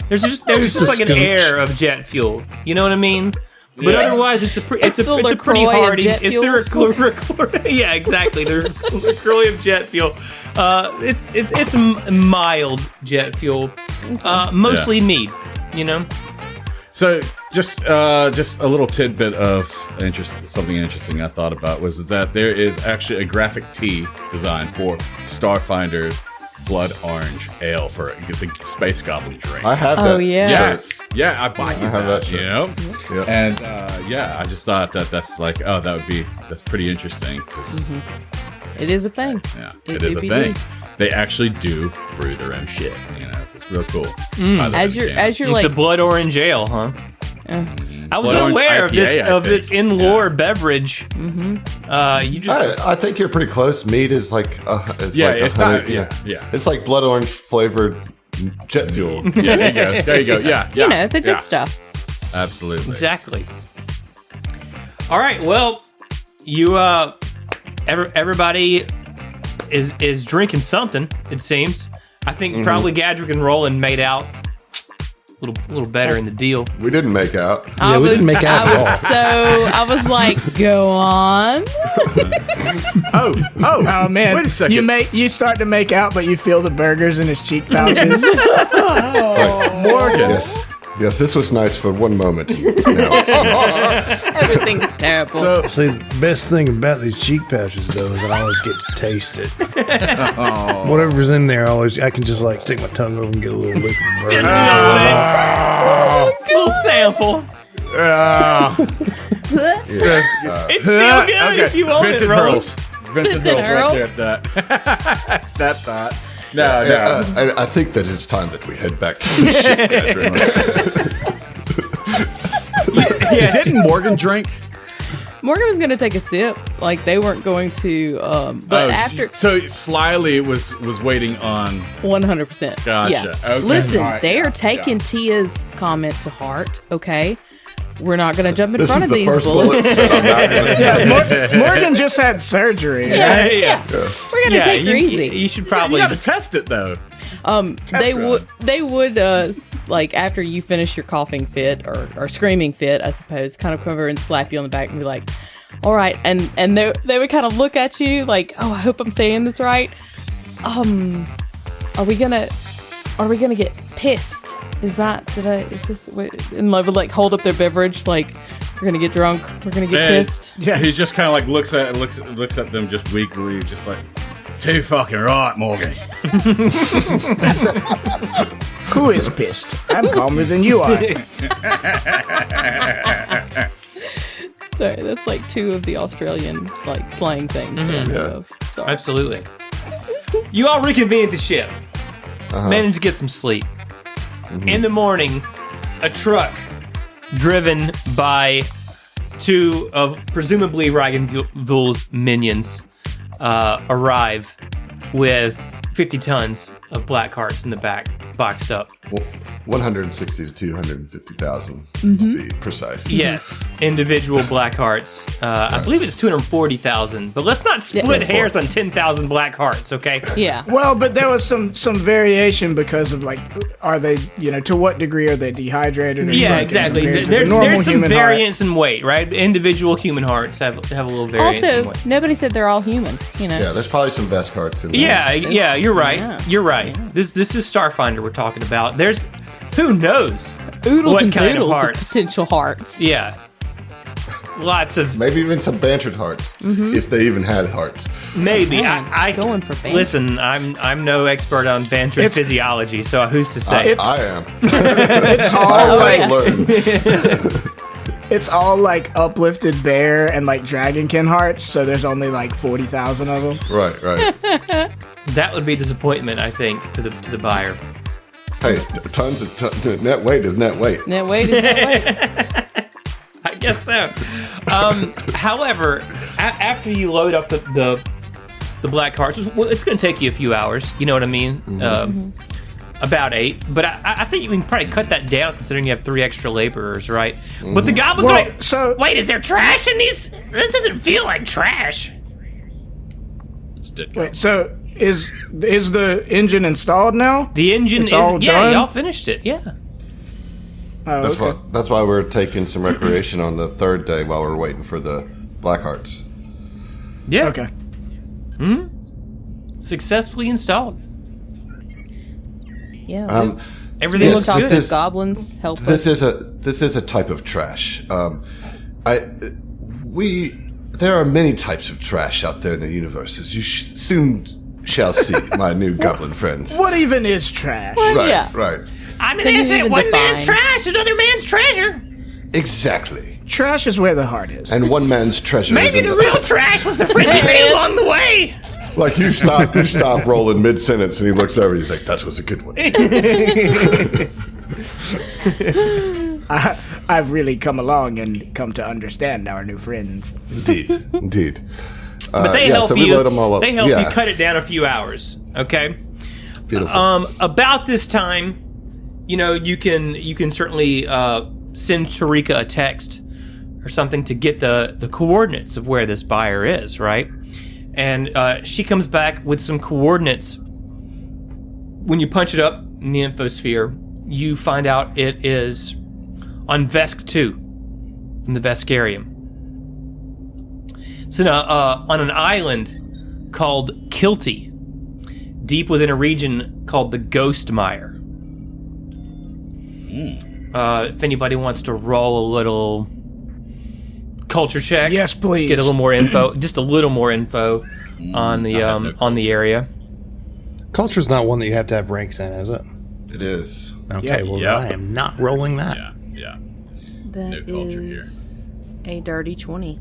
There's just like an air of jet fuel. You know what I mean? But Yeah. otherwise, it's a the pretty LaCroix of hearty. jet It's fuel. the yeah, exactly. The LaCroix of jet fuel. It's mild jet fuel, mostly mead. You know. So just a little tidbit of something interesting I thought about was that there is actually a graphic tee designed for Starfinder's Blood Orange Ale it's a space goblin drink. I have Oh, that. yeah. Yes, yeah, I buy you I have that you shit. know. Yep. And I just thought that's like, oh, that's pretty interesting 'cause, It is a thing. yeah, it is a be thing. good. They actually do brew their own shit. You know, it's real cool. As you're It's like a blood orange ale, huh? I was Blood orange unaware of this IPA, I this think. in-lore beverage. You just I think you're pretty close. Mead is like, It's not. 100, Yeah. It's like blood orange flavored jet fuel. Yeah, there you go. There you go. Yeah. you know the good yeah. stuff. Absolutely. exactly. All right. Well, you everybody is drinking something. It seems. I think probably Gadrick and Roland made out little better in the deal. We didn't make out. Yeah, we didn't make out at all. I was like, go on. Oh man! Wait a second. You start to make out, but you feel the burgers in his cheek pouches. Morgan. Yes, this was nice for one moment. Now it's not. Everything's terrible. So, See, the best thing about these cheek pouches, though, is that I always get to taste it. Whatever's in there, I can just like stick my tongue over and get a little lick of the burger. Little sample. It's still good if you want Vincent it, Roland. Hurls. Vincent Hurls right there at that. That thought. No. I think that it's time that we head back to the ship. Yeah, Didn't Morgan drink? Morgan was going to take a sip. Like, they weren't going to, but after... So slyly was waiting on. 100%. Gotcha. Yeah. Okay. Listen, All right. they are taking Tia's comment to heart, okay? We're not going to jump in This front is of the these first bullets. bullet. that I'm not gonna take. Morgan just had surgery. Yeah. We're going to take her easy. You should You probably. got to test it though. They would like after you finish your coughing fit or screaming fit, I suppose, kind of come over and slap you on the back and be like, all right, and they would kind of look at you like, oh, I hope I'm saying this right. Are we gonna get pissed? Is this and they would like hold up their beverage like, we're gonna get drunk, we're gonna get pissed. Yeah. He just kind of like looks at them just weakly, just like, too fucking right, Morgan. Who is pissed? I'm calmer than you are. Sorry, that's like two of the Australian like slang things. that I know of. Sorry. Absolutely. You all reconvene at the ship. Managed to get some sleep. In the morning, a truck driven by two of presumably Ragenvul's minions arrive with 50 tons of black hearts in the back, boxed up. 160 to 250,000 to be precise. Yes, individual black hearts. I believe it's 240,000, but let's not split hairs on 10,000 black hearts, okay? Yeah. Well, but there was some variation because of like, are they, to what degree are they dehydrated? Or Yeah, something exactly. compared to the normal There's some human heart? variance in weight, right? Individual human hearts have a little variance in Also, weight. nobody said they're all human. Yeah, there's probably some best hearts in there. Yeah, you're right. Yeah. You're right. This is Starfinder we're talking about. There's who knows Oodles what and kind of doodles of hearts. potential hearts. Yeah. Lots of Maybe even some bantered hearts, if they even had hearts. maybe. Man, I going for banter. listen. I'm no expert on banter physiology, so who's to say? I am. It's I all like like to learn. it's all like uplifted bear and like dragonkin hearts. So there's only like 40,000 of them. Right. That would be disappointment, I think, to the buyer. Hey, tons of net weight is net weight. Now, wait, is that way? I guess so. However, after you load up the black hearts, well, it's going to take you a few hours. You know what I mean? About 8. But I think you can probably cut that down considering you have 3 extra laborers, right? But the goblins Well, are like, wait, is there trash in these? This doesn't feel like trash. Wait, so is the engine installed now? The engine It's all yeah, done? y'all finished it, yeah. Oh, okay. That's why we're taking some recreation on the third day while we're waiting for the black hearts. Yeah. Okay. Successfully installed. Yeah. Everything We'll looks talk good. to goblins. Help us. This is a type of trash. There are many types of trash out there in the universe, as you soon shall see, my new goblin friends. What even is trash? Right, Yeah. right. I'm an Can you asset. even One man's define? trash, another man's treasure. Exactly. Trash is where the heart is. And one man's treasure Maybe is the real trash was the friend you made along the way. Like you stop rolling mid sentence, and he looks over. He's like, "That was a good one." I've really come along and come to understand our new friends. Indeed. But they yeah, help so you. we load them all up. They help Yeah. you cut it down a few hours. Okay. Beautiful. About this time, you can certainly send Tarika a text or something to get the coordinates of where this buyer is, right? And she comes back with some coordinates. When you punch it up in the infosphere, you find out it is on Vesk 2 in the Veskarium. It's on an island called Kilty, deep within a region called the Ghost Mire. If anybody wants to roll a little culture check, yes, please. Get a little more info, just a little more info on the area. Culture's not one that you have to have ranks in, is it? It is. Okay, I am not rolling that. Yeah. That is a dirty 20.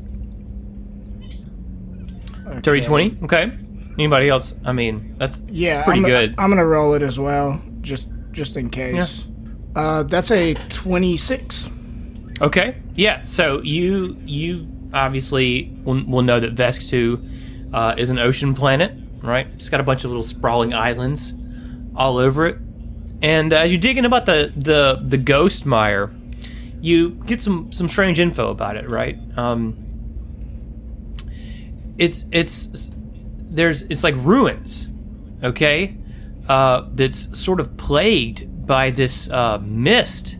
Dirty 20? Okay. Anybody else? I mean, that's pretty good. I'm gonna roll it as well, just in case. Yeah. That's a 26. Okay. Yeah. So you obviously will know that Vesk 2 is an ocean planet, right? It's got a bunch of little sprawling islands all over it. And as you dig in about the Ghost Mire, you get some strange info about it, right? It's like ruins, okay? That's sort of plagued by this mist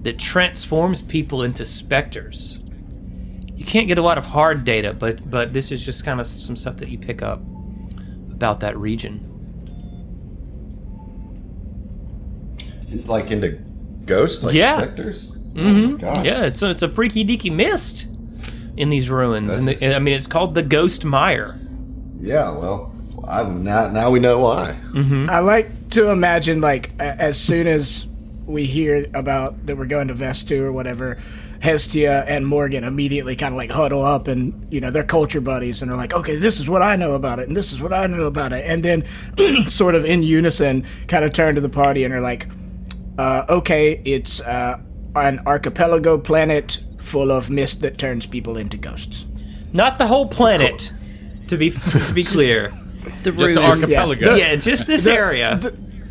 that transforms people into specters. You can't get a lot of hard data, but this is just kind of some stuff that you pick up about that region. Like into ghosts, like specters? Mm-hmm. Oh, God. Yeah, so it's a freaky deaky mist in these ruins. It's called the Ghost Mire. Yeah, well, now we know why. Mm-hmm. I like to imagine, like, as soon as we hear about that we're going to Vest 2 or whatever, Hestia and Morgan immediately kind of like huddle up and, they're culture buddies and they're like, okay, this is what I know about it and this is what I know about it. And then sort of in unison kind of turn to the party and are like, okay, it's an archipelago planet full of mist that turns people into ghosts. Not the whole planet, to be clear. The Just the archipelago. Just this area.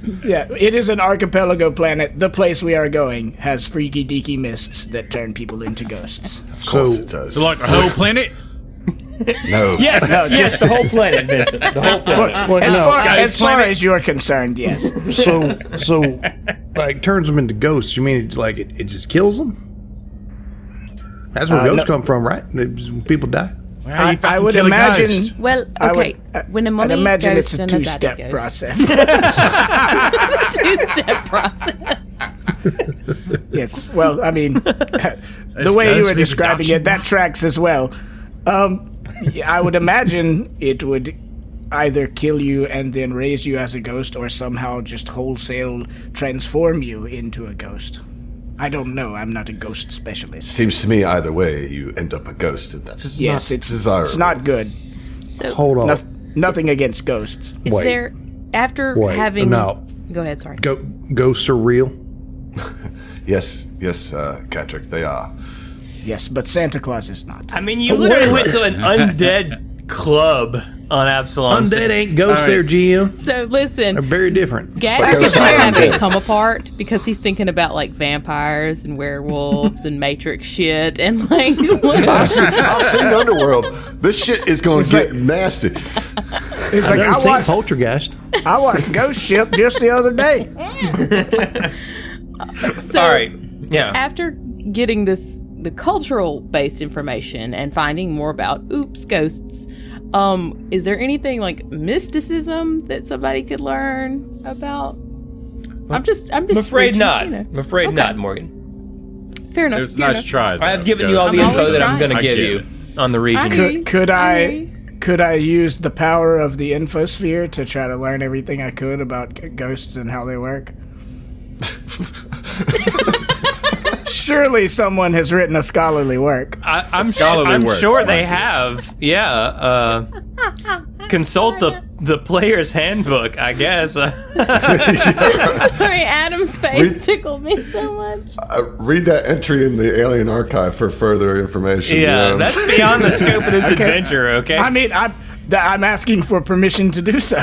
It is an archipelago planet. The place we are going has freaky deaky mists that turn people into ghosts. Of course it does. So like the whole planet? No. Yes, the whole planet, Vincent. The whole planet. As far as you're concerned, yes. So, like, turns them into ghosts. You mean it just kills them? That's where ghosts come from, right? People die. I would imagine. Well, okay. When a mummy I'd imagine ghost it's a and a two-step daddy process. Two-step process. Yes. Well, I mean, the way you were describing it, that tracks as well. I would imagine it would either kill you and then raise you as a ghost or somehow just wholesale transform you into a ghost. I don't know. I'm not a ghost specialist. Seems to me either way you end up a ghost, and that's not desirable. It's not good. So Hold on. Nothing against ghosts. is there after having? No. Go ahead. Sorry. Ghosts are real. Yes, Catrick, they are. Yes, but Santa Claus is not. I mean, you literally went to an undead club on Absalom. Undead ain't ghosts there, GM. So listen, They're very different. Gag is having come apart because he's thinking about like vampires and werewolves and Matrix shit and like. I've seen Underworld. This shit is going to get nasty. It's like I've seen Poltergeist. I watched Ghost Ship just the other day. So, all right. Yeah. After getting the cultural based information and finding more about ghosts, is there anything like mysticism that somebody could learn about? I'm just I'm afraid reaching, not. you know. I'm afraid Okay. not, Morgan. Fair enough. It was a fair nice enough. try. I have given though. you all the I'm info always that I'm trying. going to I give get you it. on the region. Could I use the power of the infosphere to try to learn everything I could about ghosts and how they work? Surely someone has written a scholarly work. I'm scholarly work. sure they have. Yeah. Consult the player's handbook, I guess. Sorry, Adam's face tickled me so much. Read that entry in the Alien Archive for further information. Yeah, that's beyond the scope of this adventure, okay? I mean, I'm asking for permission to do so.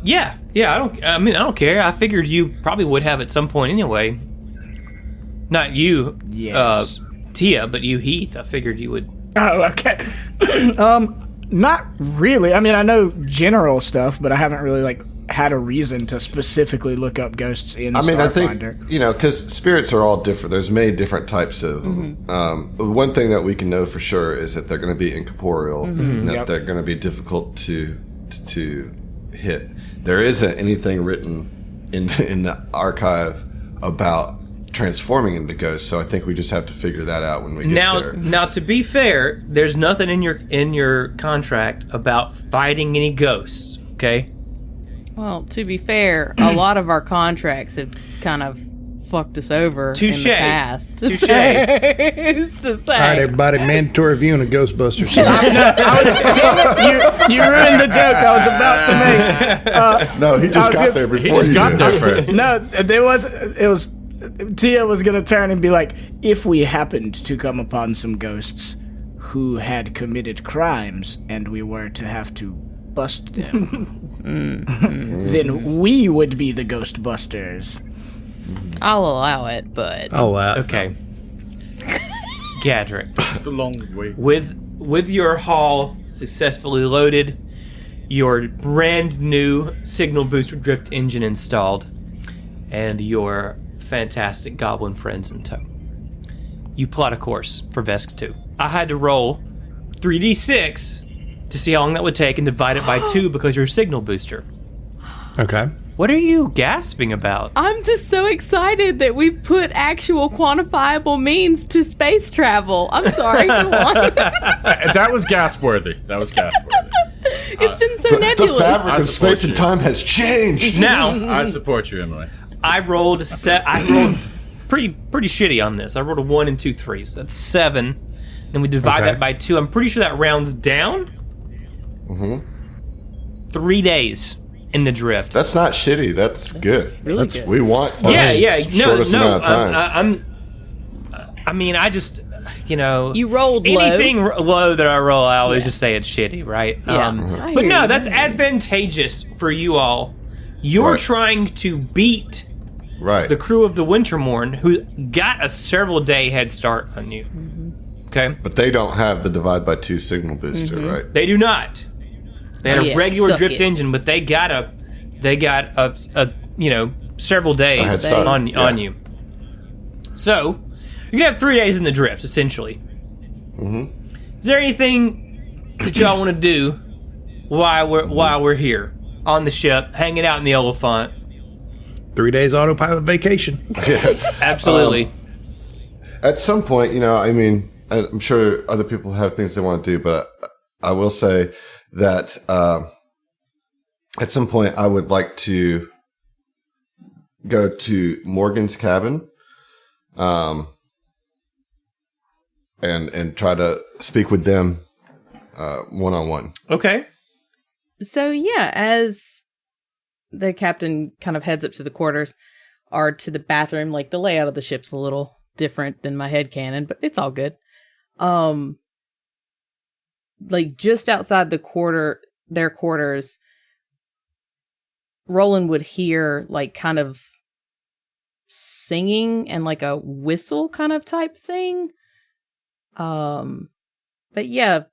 Yeah. I don't care. I figured you probably would have at some point anyway. Not you, Yes. Tia, but you, Heath. I figured you would. Oh, okay. Not really. I mean, I know general stuff, but I haven't really had a reason to specifically look up ghosts in Starfinder. I think, because spirits are all different. There's many different types of them. One thing that we can know for sure is that they're going to be incorporeal and that they're going to be difficult to hit. There isn't anything written in the archive about transforming into ghosts, so I think we just have to figure that out when we get there. Now, to be fair, there's nothing in your contract about fighting any ghosts, okay? Well, to be fair, a lot of our contracts have kind of fucked us over in the past. Touche. It's to say. All right, everybody, mandatory viewing of Ghostbusters. You ruined the joke I was about to make. No, he just got there before He just got there first. No, it was Tia was going to turn and be like, if we happened to come upon some ghosts who had committed crimes and we were to have to bust them, then we would be the Ghostbusters. I'll allow it, but... Oh, wow. Okay. Gadrick. The long way. With your haul successfully loaded, your brand new signal booster drift engine installed, and your fantastic goblin friends in tow, you plot a course for Vesk 2. I had to roll 3d6 to see how long that would take and divide it by 2 because you're a signal booster. Okay. What are you gasping about? I'm just so excited that we put actual quantifiable means to space travel. I'm sorry, go on. That was gasp-worthy. It's been so nebulous. The fabric I of support space and you. time has changed. Now, I support you, Emily. I rolled pretty shitty on this. I rolled a 1 and 2 3s. That's 7. And we divide that by 2. I'm pretty sure that rounds down. 3 days in the drift. That's not shitty. That's good. Really good. We want amount shortest of time. I just, You rolled low. anything low that I roll, I always just say it's shitty, right? Yeah. I But hear no, you. that's advantageous for you all. You're Right. trying to beat Right. the crew of the Wintermorn, who got a several day head start on you. Okay? But they don't have the divide by 2 signal booster, right? They do not. They had a Yeah. regular Suck drift it. engine, but they got several days head start. on Yeah. you. So you can have 3 days in the drift, essentially. Is there anything that y'all want to do while we're here on the ship, hanging out in the Elephant? 3 days autopilot vacation. Absolutely. At some point, I'm sure other people have things they want to do, but I will say that at some point I would like to go to Morgan's cabin and try to speak with them one-on-one. Okay. So yeah, as the captain kind of heads up to the quarters or to the bathroom, like the layout of the ship's a little different than my headcanon, but it's all good. Like just outside their quarters, Roland would hear like kind of singing and like a whistle kind of type thing. But yeah,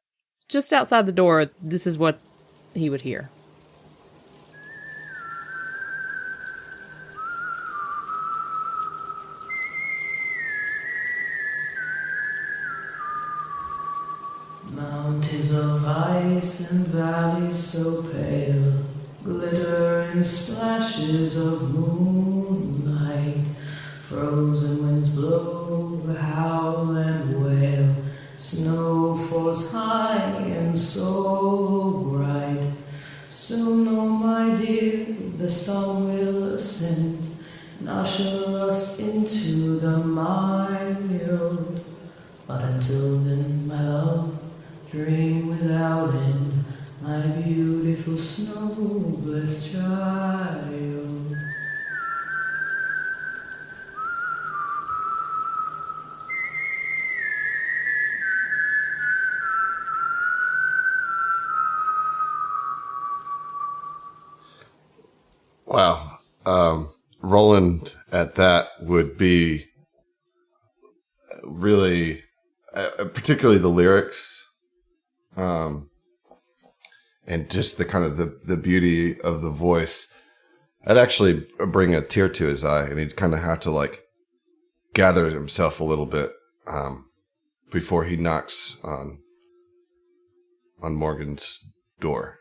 just outside the door, this is what he would hear. Mountains of ice and valleys so pale, glitter in splashes of moonlight. Frozen winds blow, howl and wail. Snow falls high and so bright. Soon, oh my dear, the sun will ascend and usher us into the mild. But until then, my love, dream without end, my beautiful snow-blessed child. Wow. Roland at that would be really, particularly the lyrics, and just the kind of the beauty of the voice I'd actually bring a tear to his eye, and he'd kind of have to like gather himself a little bit before he knocks on Morgan's door.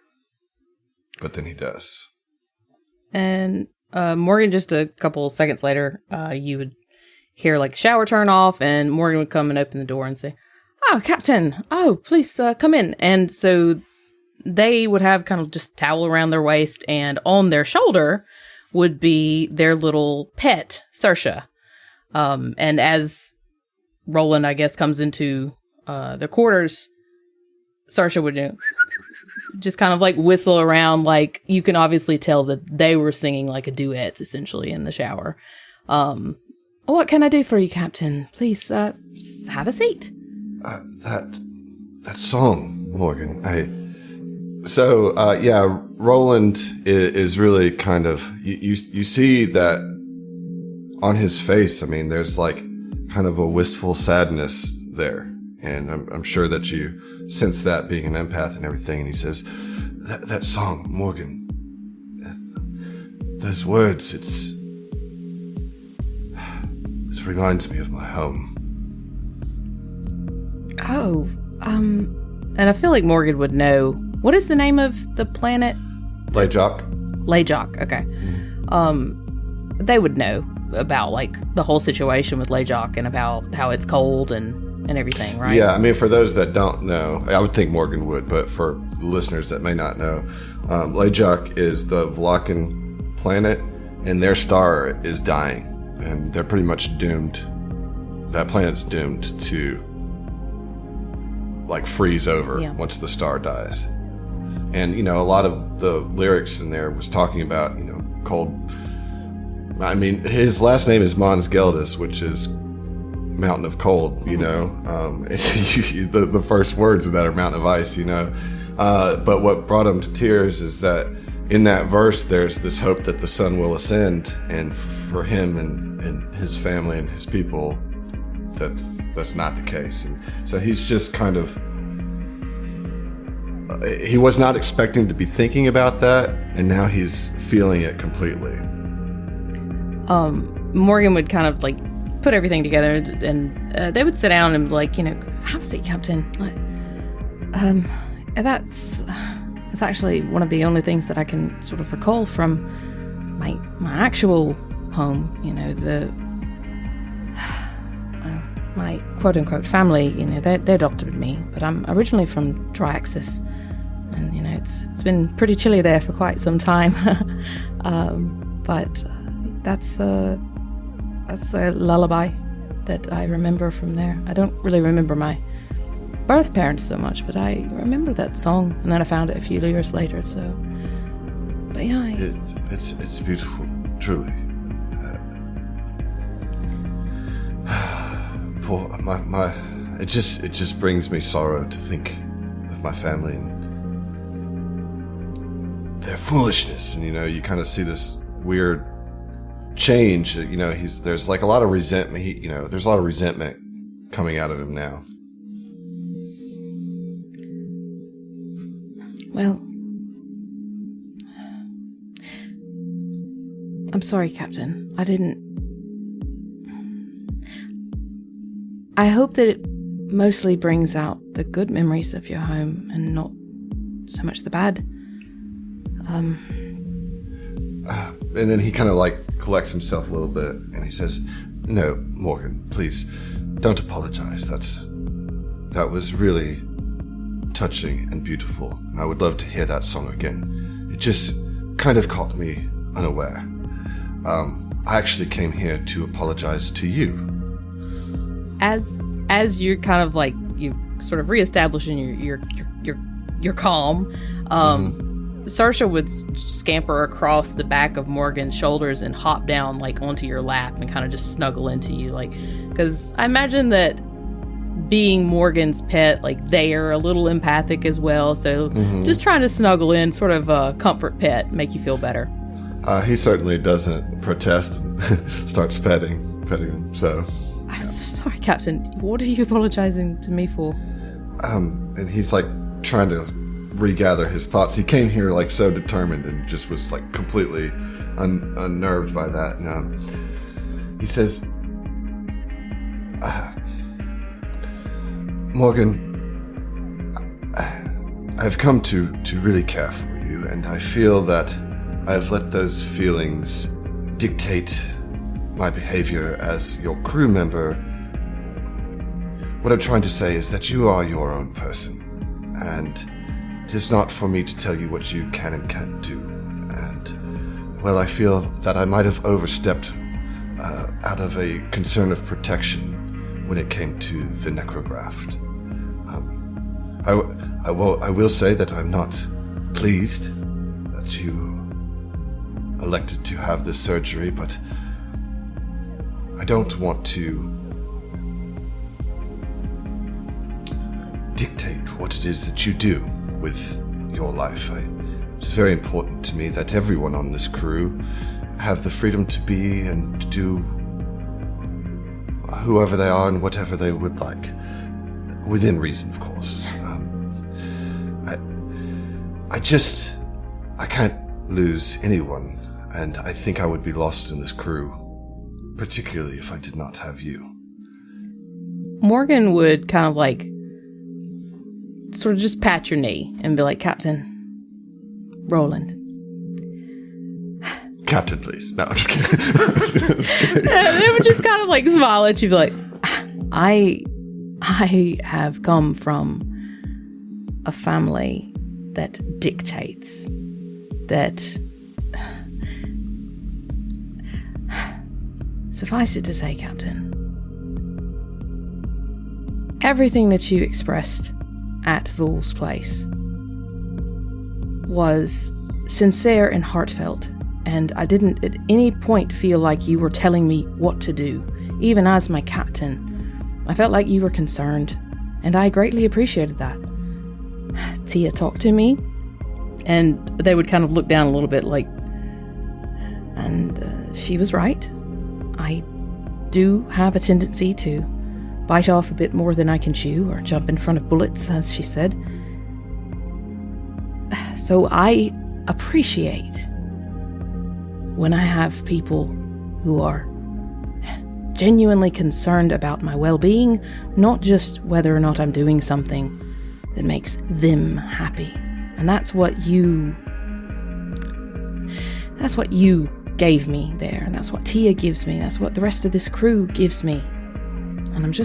But then he does. And Morgan, just a couple seconds later, you would hear like a shower turn off, and Morgan would come and open the door and say, "Oh, Captain, oh, please come in." And so they would have kind of just towel around their waist, and on their shoulder would be their little pet, Saoirse. And as Roland, I guess, comes into their quarters, Saoirse would just kind of like whistle around, like you can obviously tell that they were singing like a duet, essentially, in the shower. What can I do for you, Captain? Please have a seat. That song, Morgan. Roland is really kind of, you see that on his face. I mean, there's like kind of a wistful sadness there. And I'm sure that you sense that, being an empath and everything. And he says, that song, Morgan, those words, it reminds me of my home. Oh, and I feel like Morgan would know. What is the name of the planet? Lejok. Lejok, okay. They would know about like the whole situation with Lejok and about how it's cold and everything, right? Yeah, I mean, for those that don't know, I would think Morgan would, but for listeners that may not know, Lejok is the Vlakan planet, and their star is dying, and they're pretty much doomed. That planet's doomed to like freeze over once the star dies. And, you know, a lot of the lyrics in there was talking about, you know, cold. I mean, his last name is Mons Geldis, which is Mountain of Cold, you know. The first words of that are Mountain of Ice, you know. But what brought him to tears is that in that verse, there's this hope that the sun will ascend, and for him and his family and his people, that's not the case. And so he's just kind of, he was not expecting to be thinking about that, and now he's feeling it completely. Morgan would kind of like put everything together, and they would sit down and be like, you know, have a seat, Captain. Like, that's actually one of the only things that I can sort of recall from my actual home. You know, my quote unquote family. You know, they adopted me, but I'm originally from Dryaxis, and you know, it's been pretty chilly there for quite some time. But that's a lullaby that I remember from there. I don't really remember my birth parents so much, but I remember that song, and then I found it a few years later. So, but yeah, it's beautiful, truly. For it just brings me sorrow to think of my family and their foolishness, and you know, you kind of see this weird change. You know, there's like a lot of resentment. There's a lot of resentment coming out of him now. Well, I'm sorry, Captain. I hope that it mostly brings out the good memories of your home and not so much the bad. And then he kind of like collects himself a little bit, and he says, "No, Morgan, please don't apologize. That was really touching and beautiful, and I would love to hear that song again. It just kind of caught me unaware. I actually came here to apologize to you." As you're kind of like, you sort of reestablishing your calm, Saoirse would scamper across the back of Morgan's shoulders and hop down like onto your lap and kind of just snuggle into you, like, because I imagine that being Morgan's pet, like, they are a little empathic as well, so just trying to snuggle in, sort of a comfort pet, make you feel better. He certainly doesn't protest and starts petting him. So I'm so sorry, Captain. What are you apologizing to me for? And he's like trying to regather his thoughts. He came here like so determined and just was like completely unnerved by that. And, he says, Morgan, I've come to really care for you, and I feel that I've let those feelings dictate my behavior as your crew member. What I'm trying to say is that you are your own person, and it is not for me to tell you what you can and can't do. And, well, I feel that I might have overstepped out of a concern of protection when it came to the necrograft. I will say that I'm not pleased that you elected to have this surgery, but I don't want to dictate what it is that you do with your life. It's very important to me that everyone on this crew have the freedom to be and do whoever they are and whatever they would like, within reason, of course. I can't lose anyone, and I think I would be lost in this crew, particularly if I did not have you. Morgan would kind of like sort of just pat your knee and be like, Captain Roland. Captain, please. No, I'm just kidding. They would just kind of like smile at you, be like, I have come from a family that dictates, that suffice it to say, Captain, everything that you expressed at Vool's place was sincere and heartfelt, and I didn't at any point feel like you were telling me what to do. Even as my captain, I felt like you were concerned, and I greatly appreciated that. Tia talked to me, and they would kind of look down a little bit like, and she was right. I do have a tendency to bite off a bit more than I can chew, or jump in front of bullets, as she said. So I appreciate when I have people who are genuinely concerned about my well-being, not just whether or not I'm doing something that makes them happy. And that's what you gave me there, and that's what Tia gives me, that's what the rest of this crew gives me. And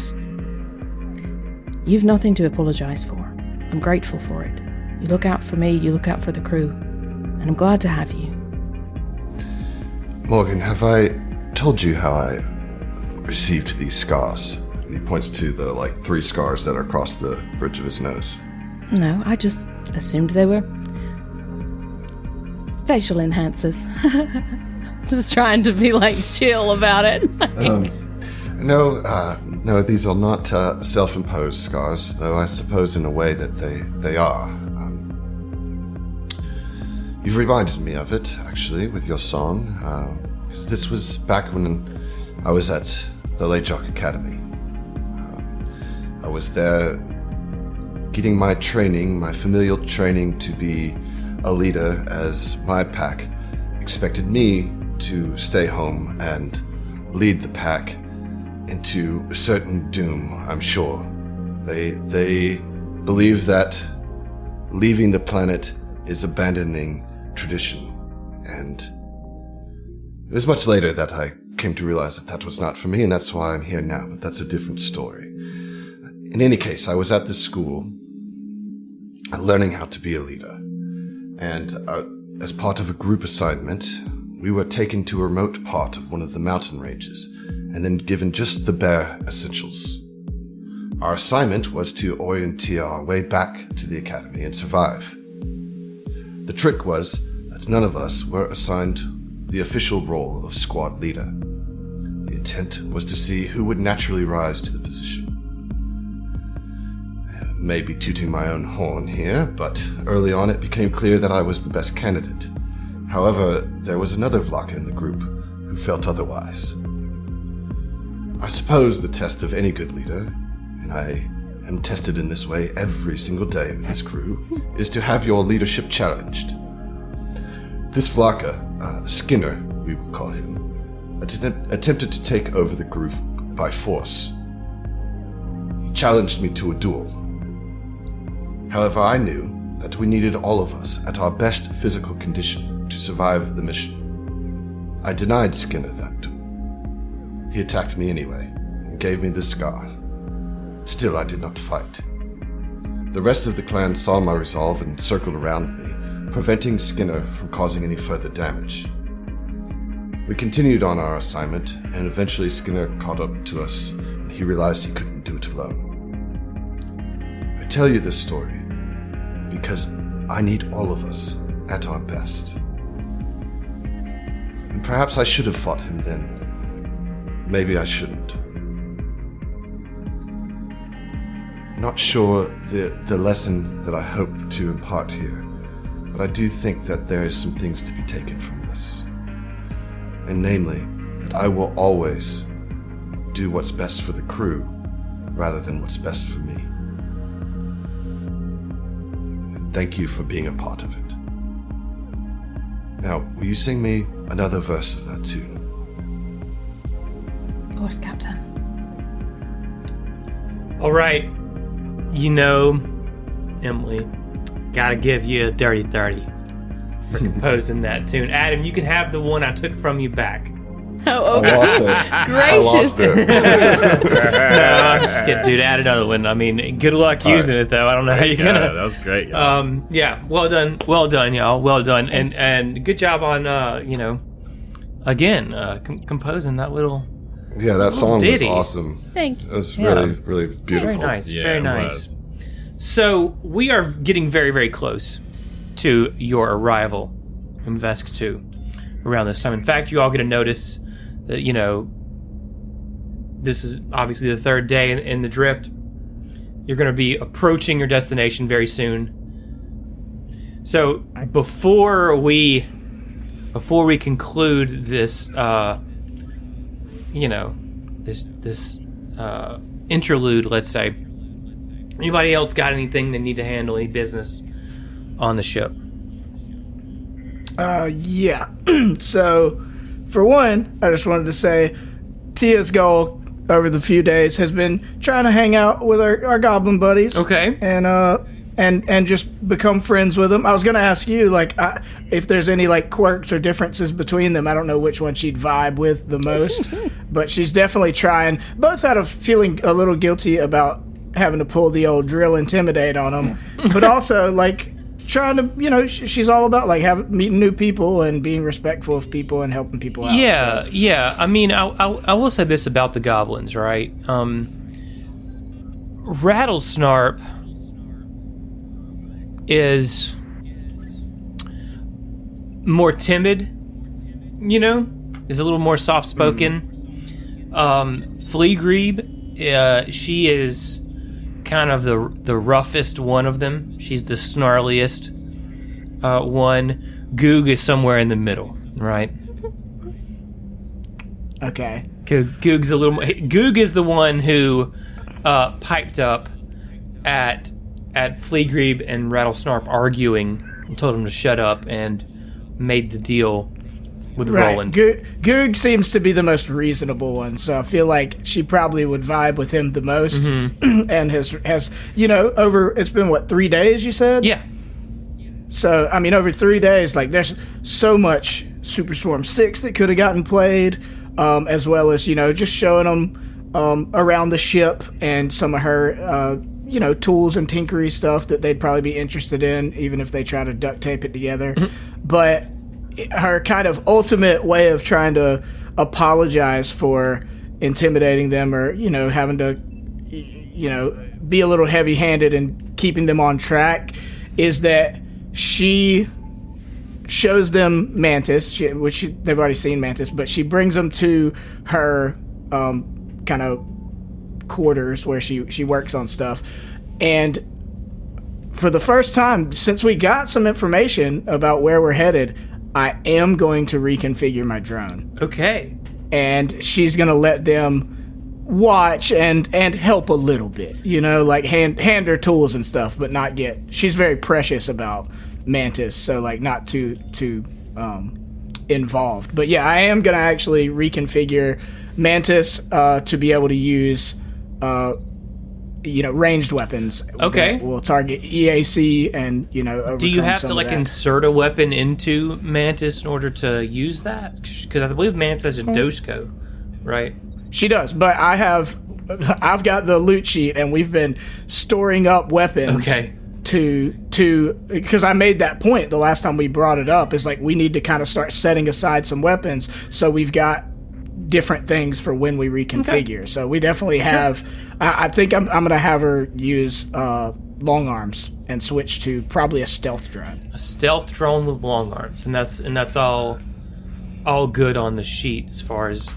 you've nothing to apologize for. I'm grateful for it. You look out for me, you look out for the crew, and I'm glad to have you. Morgan, have I told you how I received these scars? And he points to the 3 scars that are across the bridge of his nose. No, I just assumed they were facial enhancers. Just trying to be chill about it. No, these are not self-imposed scars, though I suppose in a way that they are. You've reminded me of it, actually, with your song, because this was back when I was at the Late Jock Academy. I was there getting my training, my familial training to be a leader, as my pack expected me to stay home and lead the pack into a certain doom, I'm sure. They believe that leaving the planet is abandoning tradition, and it was much later that I came to realize that was not for me, and that's why I'm here now, but that's a different story. In any case, I was at this school learning how to be a leader, and as part of a group assignment, we were taken to a remote part of one of the mountain ranges, and then given just the bare essentials. Our assignment was to orienteer our way back to the academy and survive. The trick was that none of us were assigned the official role of squad leader. The intent was to see who would naturally rise to the position. Maybe tooting my own horn here, but early on it became clear that I was the best candidate. However, there was another Vlaka in the group who felt otherwise. I suppose the test of any good leader, and I am tested in this way every single day of this crew, is to have your leadership challenged. This Vlaka, Skinner, we will call him, attempted to take over the groove by force. He challenged me to a duel. However, I knew that we needed all of us at our best physical condition to survive the mission. I denied Skinner that duel. He attacked me anyway and gave me the scar. Still, I did not fight. The rest of the clan saw my resolve and circled around me, preventing Skinner from causing any further damage. We continued on our assignment, and eventually Skinner caught up to us, and he realized he couldn't do it alone. I tell you this story because I need all of us at our best. And perhaps I should have fought him then. Maybe I shouldn't. Not sure the lesson that I hope to impart here, but I do think that there is some things to be taken from this. And namely, that I will always do what's best for the crew rather than what's best for me. And thank you for being a part of it. Now, will you sing me another verse of that tune? Of course, Captain. All right. You know, Emily, gotta give you a dirty 30 for composing that tune. Adam, you can have the one I took from you back. Oh, I lost okay. it. Gracious. No, I'm just kidding, dude. Add another one. I mean, good luck using it, though. I don't know how you're gonna. That was great. Y'all. Yeah. Well done, y'all. Well done, and good job on composing that little. Yeah, that song ditty. was awesome. Thank you. It was really, really beautiful. Very nice. Yeah, very it nice. was. So we are getting very, very close to your arrival in Vesk 2 around this time. In fact, you all get a notice that, this is obviously the third day in the drift. You're going to be approaching your destination very soon. So before we conclude this, this interlude, let's say, anybody else got anything they need to handle, any business on the ship? Yeah. So, for one, I just wanted to say Tia's goal over the few days has been trying to hang out with our goblin buddies. Okay. And just become friends with them. I was going to ask you, if there's any, quirks or differences between them. I don't know which one she'd vibe with the most, but she's definitely trying, both out of feeling a little guilty about having to pull the old drill intimidate on them, but also, trying to, she's all about, meeting new people and being respectful of people and helping people out. Yeah, so. Yeah. I mean, I will say this about the goblins, right? Rattlesnarp is more timid, is a little more soft-spoken. Fleagrebe, she is kind of the roughest one of them. She's the snarliest one. Goog is somewhere in the middle, right? Okay. Goog's a little more... Goog is the one who piped up at Fleagrebe and Rattlesnarp arguing and told him to shut up and made the deal with Roland. Goog seems to be the most reasonable one, so I feel like she probably would vibe with him the most. Mm-hmm. And has it's been 3 days, you said? Yeah. So, I mean, over 3 days, there's so much Super Swarm 6 that could have gotten played, as well as, just showing them around the ship and some of her tools and tinkery stuff that they'd probably be interested in, even if they try to duct tape it together. Mm-hmm. But her kind of ultimate way of trying to apologize for intimidating them or, having to, be a little heavy-handed and keeping them on track is that she shows them Mantis, they've already seen Mantis, but she brings them to her kind of quarters where she works on stuff. And for the first time since we got some information about where we're headed, I am going to reconfigure my drone. Okay. And she's going to let them watch and help a little bit, hand her tools and stuff, but not get... She's very precious about Mantis, so, not too involved. But yeah, I am going to actually reconfigure Mantis to be able to use ranged weapons. Okay. That will target EAC and overcome. Do you have to that. insert a weapon into Mantis in order to use that? Because I believe Mantis has a Doshko, right? She does, but I've got the loot sheet, and we've been storing up weapons. Okay. To because I made that point the last time we brought it up, is like we need to kind of start setting aside some weapons so we've got different things for when we reconfigure. So we definitely have. I think I'm going to have her use long arms and switch to probably a stealth drone. A stealth drone with long arms, and that's all good on the sheet as far as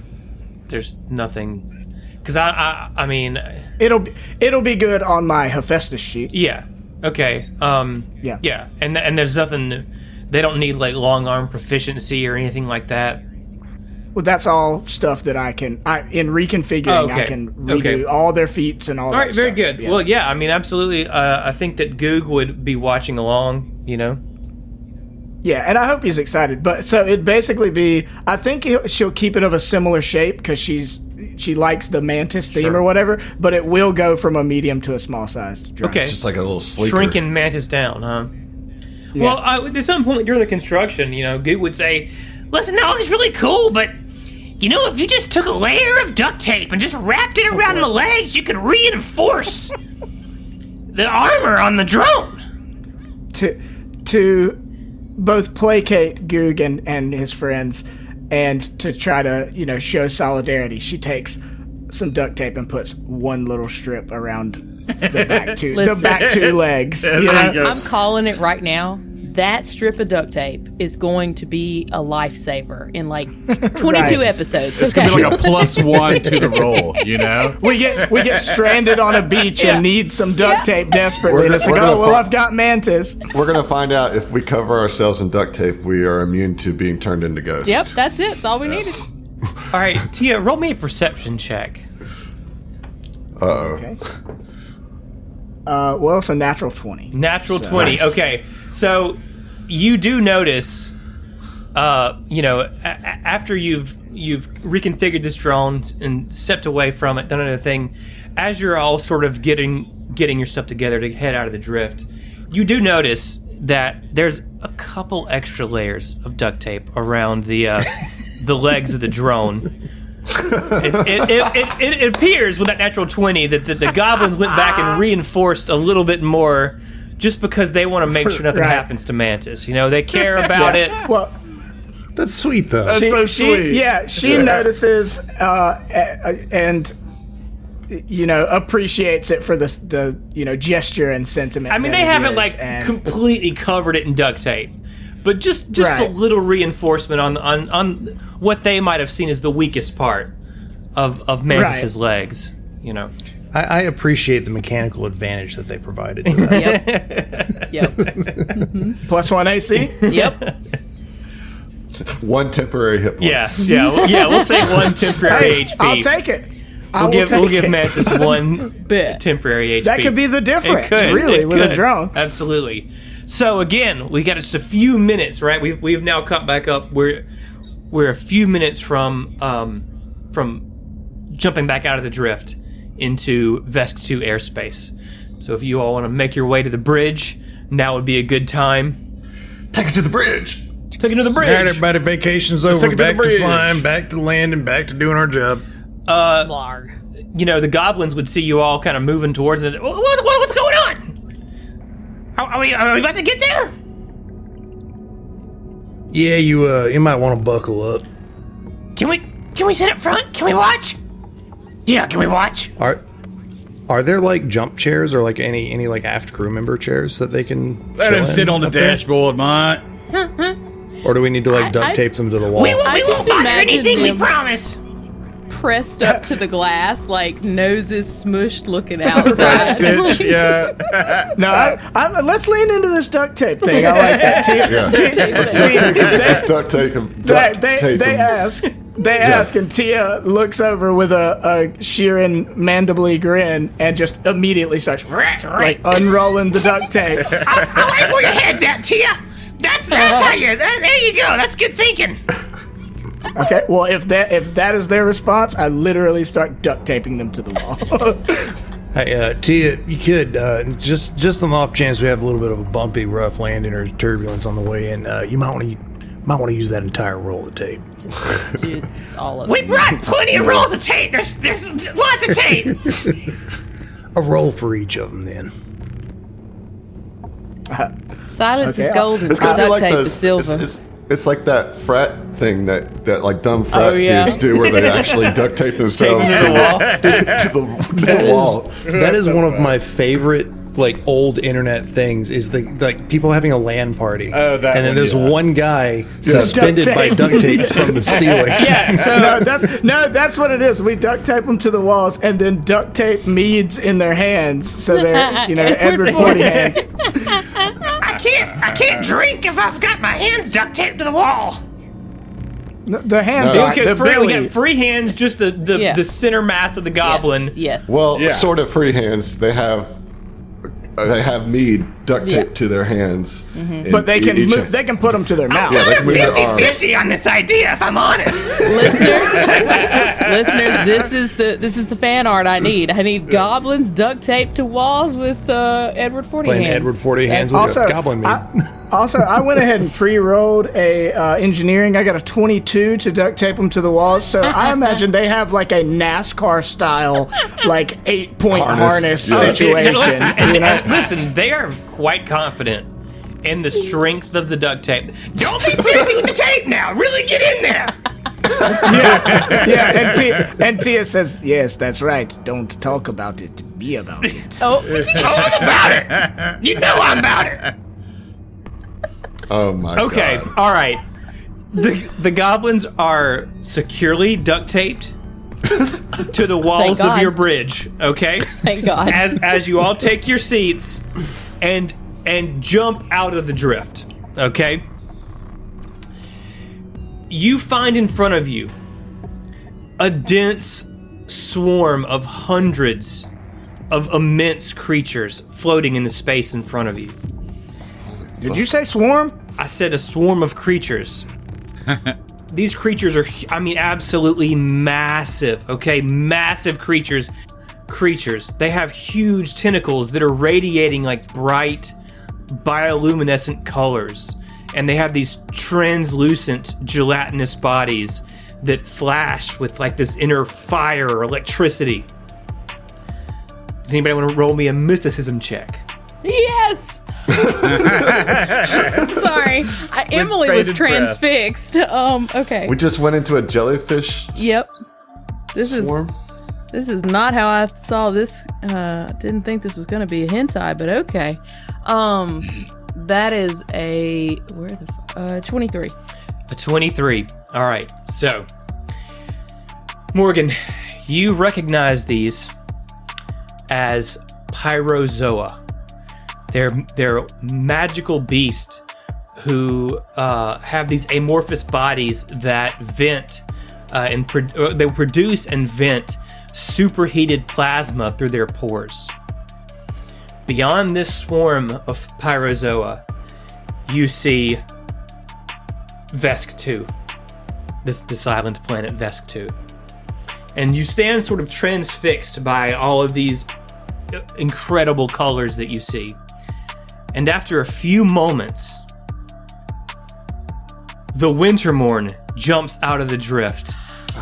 there's nothing. Because I mean, it'll be good on my Hephaestus sheet. Yeah. Okay. Yeah. And there's nothing. They don't need long arm proficiency or anything like that. Well, that's all stuff that I can. In reconfiguring, I can redo all their feats and all. All that right. Very stuff. good. Yeah. Well, yeah. I mean, absolutely. I think that Goog would be watching along. Yeah, and I hope he's excited. But so it'd basically be. I think she'll keep it of a similar shape because she likes the Mantis theme or whatever, but it will go from a medium to a small sized drone. Okay. Just like a little sleeker. Shrinking Mantis down, huh? Yeah. Well, at some point during the construction, Goog would say, "Listen, that looks really cool, but if you just took a layer of duct tape and just wrapped it around the legs, you could reinforce the armor on the drone." To both placate Goog and his friends, and to try to show solidarity, she takes some duct tape and puts one little strip around the back two legs. I'm calling it right now. That strip of duct tape is going to be a lifesaver in 22 episodes. It's gonna be like a +1 to the roll. We get stranded on a beach and need some duct tape desperately. And it's like, I've got Mantis. We're gonna find out if we cover ourselves in duct tape, we are immune to being turned into ghosts. Yep, that's it. That's all we needed. All right, Tia, roll me a perception check. Uh-oh. Okay. Well, it's a natural 20. Natural 20. Nice. Okay, so you do notice, after you've reconfigured this drone and stepped away from it, done another thing, as you're all sort of getting your stuff together to head out of the drift, you do notice that there's a couple extra layers of duct tape around the legs of the drone. It appears with that natural 20 that the goblins went back and reinforced a little bit more, just because they want to make sure nothing happens to Mantis. They care about it. Well, That's sweet, though. That's so sweet. She notices and appreciates it for the gesture and sentiment. I mean, they haven't completely covered it in duct tape, but just a little reinforcement on what they might have seen as the weakest part of Mantis's legs. I appreciate the mechanical advantage that they provided. To that. Yep. +1 AC. Yep. One temporary hit point. Yeah. We'll say one temporary HP. I'll take it. We'll give Mantis one Bet. temporary HP. That could be the difference, It really, with could. a drone. Absolutely. So again, we got just a few minutes, right? We've now cut back up. We're a few minutes from jumping back out of the drift into Vesk 2 airspace. So if you all want to make your way to the bridge, now would be a good time. Take it to the bridge. Take it to the bridge. All right, everybody, vacation's over. take it to Back the to bridge. flying, back to landing, back to doing our job. Blarg. The goblins would see you all kind of moving towards it. What's going on? Are we about to get there? Yeah, you might want to buckle up. Can we sit up front? Can we watch? Yeah, can we watch? Are there jump chairs or any aft crew member chairs that they can Let chill him sit in on the up there? dashboard, mate. Or do we need to duct tape them to the wall? We won't just bother imagine anything, we them- promise. Pressed up to the glass, noses smushed, looking outside. Stitch, yeah. No, let's lean into this duct tape thing. I like that. Let's duct tape him. They ask, and Tia looks over with a Sheeran mandibly grin and just immediately starts unrolling the duct tape. I like where your head's at, Tia. That's how you. There you go. That's good thinking. Okay, well, if that is their response, I literally start duct taping them to the wall. Hey, Tia, you could just on the off chance we have a little bit of a bumpy, rough landing or turbulence on the way in, you might want to use that entire roll of tape. Just all of We it. brought plenty of rolls of tape. There's lots of tape. A roll for each of them, then. Silence Okay, is golden. It's gotta be Duct like tape those. is silver. It's like that frat thing that like dumb frat Oh, yeah. dudes do, where they actually duct tape themselves Tape 'em to the wall. to the wall. That is one of my favorite like old internet things is the people having a LAN party. Oh, that and then one, there's yeah. one guy suspended Duct by tape. duct tape from the ceiling. Yeah. So that's what it is. We duct tape them to the walls and then duct tape meads in their hands, so they're Edward Forty hands. I can't drink if I've got my hands duct taped to the wall. The hands No. aren't. Okay, The we belly. got free hands, just the center mass of the goblin. Yes. Well, Yeah. sort of free hands. They have mead duct taped Yeah. to their hands, in But they can each- they can put them to their mouth. Yeah, they can move their arms. 50-50 on this idea, if I'm honest. Listeners, this is the fan art I need. I need goblins duct taped to walls with Edward 40 Playing hands. Edward 40 hands with Also, a goblin meat. I went ahead and pre-rolled a engineering. I got a 22 to duct tape them to the walls. So I imagine they have like a NASCAR style, like 8-point harness Yeah. situation. Listen, you know? listen, they are quite confident in the strength of the duct tape. Don't be stingy with the tape now. Really get in there. Yeah, and Tia says, "Yes, that's right. Don't talk about it. Be about it." Oh, I'm about it. You know I'm about it. Oh my Okay, god. all right. The goblins are securely duct taped to the walls Thank of God. your bridge. Okay. thank God. As you all take your seats and jump out of the drift. Okay. You find in front of you a dense swarm of hundreds of immense creatures floating in the space in front of you. Did you say swarm? I said a swarm of creatures. These creatures are, absolutely massive, okay? Massive creatures. They have huge tentacles that are radiating like bright, bioluminescent colors. And they have these translucent, gelatinous bodies that flash with like this inner fire or electricity. Does anybody want to roll me a mysticism check? Yes. Sorry, Emily was bated breath. transfixed. Okay. We just went into a jellyfish Yep. This swarm. is not how I saw this. Didn't think this was going to be a hentai, but okay. That is a 23. A 23. All right. So, Morgan, you recognize these as pyrozoa. They're magical beasts who have these amorphous bodies that vent they produce and vent superheated plasma through their pores. Beyond this swarm of pyrozoa, you see Vesk 2, this island planet Vesk 2. And you stand sort of transfixed by all of these incredible colors that you see. And after a few moments, the Wintermorn jumps out of the drift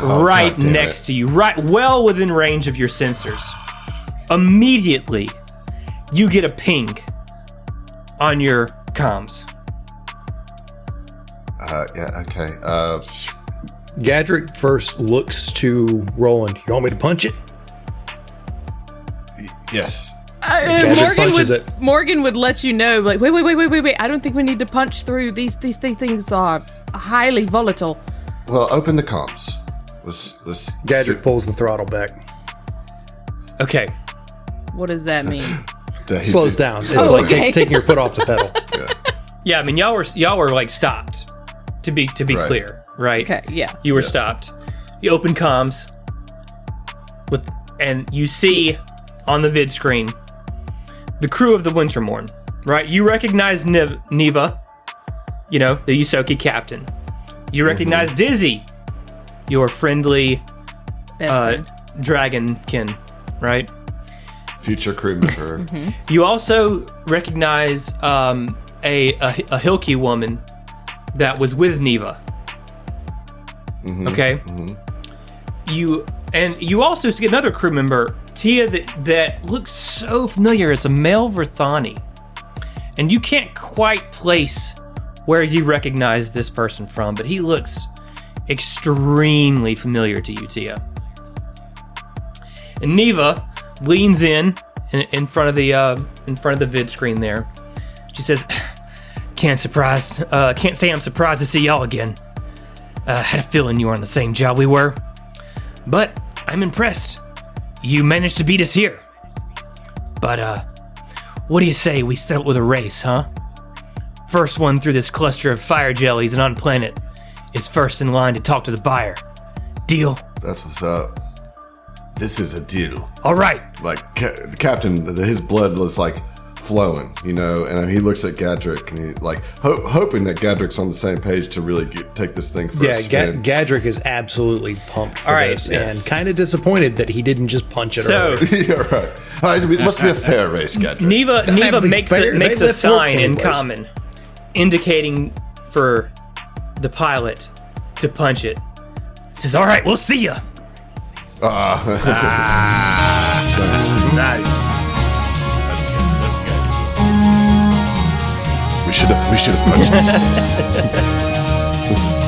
right God damn next it. to you, right well within range of your sensors. Immediately, you get a ping on your comms. Yeah. Okay. Gadrick first looks to Roland. You want me to punch it? Yes. punches it. Morgan would let you know, like, wait. I don't think we need to punch through. These things are highly volatile. Well, open the comms. Let's Gadrick pulls the throttle back. Okay. What does that mean? Slows down. It's Oh, like okay. taking your foot off the pedal. Yeah, I mean, y'all were like stopped. To be Right. clear, right? Okay, yeah. You were stopped. You open comms and you see on the vid screen the crew of the Wintermorn, right? You recognize Neva. the Yusoki captain. You recognize Dizzy, your friendly dragonkin, right? Future crew member. You also recognize a Hilki woman that was with Neva. Okay. You also see another crew member, Tia, that looks so familiar. It's a male Verthani, and you can't quite place where you recognize this person from, but he looks extremely familiar to you, Tia. And Neva leans in front of the vid screen there. She says, "Can't say I'm surprised to see y'all again. Had a feeling you were on the same job we were, but I'm impressed. You managed to beat us here. But what do you say we settle with a race, huh? First one through this cluster of fire jellies and on planet is first in line to talk to the buyer. Deal?" That's what's up. This is a deal. All right. Like, the captain, his blood was like flowing, and he looks at Gadrick and he like hoping that Gadrick's on the same page to really take this thing for a spin. Gadrick is absolutely pumped for this and kind of disappointed that he didn't just punch it earlier. You're right. It must be a fair race, Gadrick. Neva makes a sign in common, indicating for the pilot to punch it. Says, "All right, we'll see ya." Nice. That's good. We should have punched it.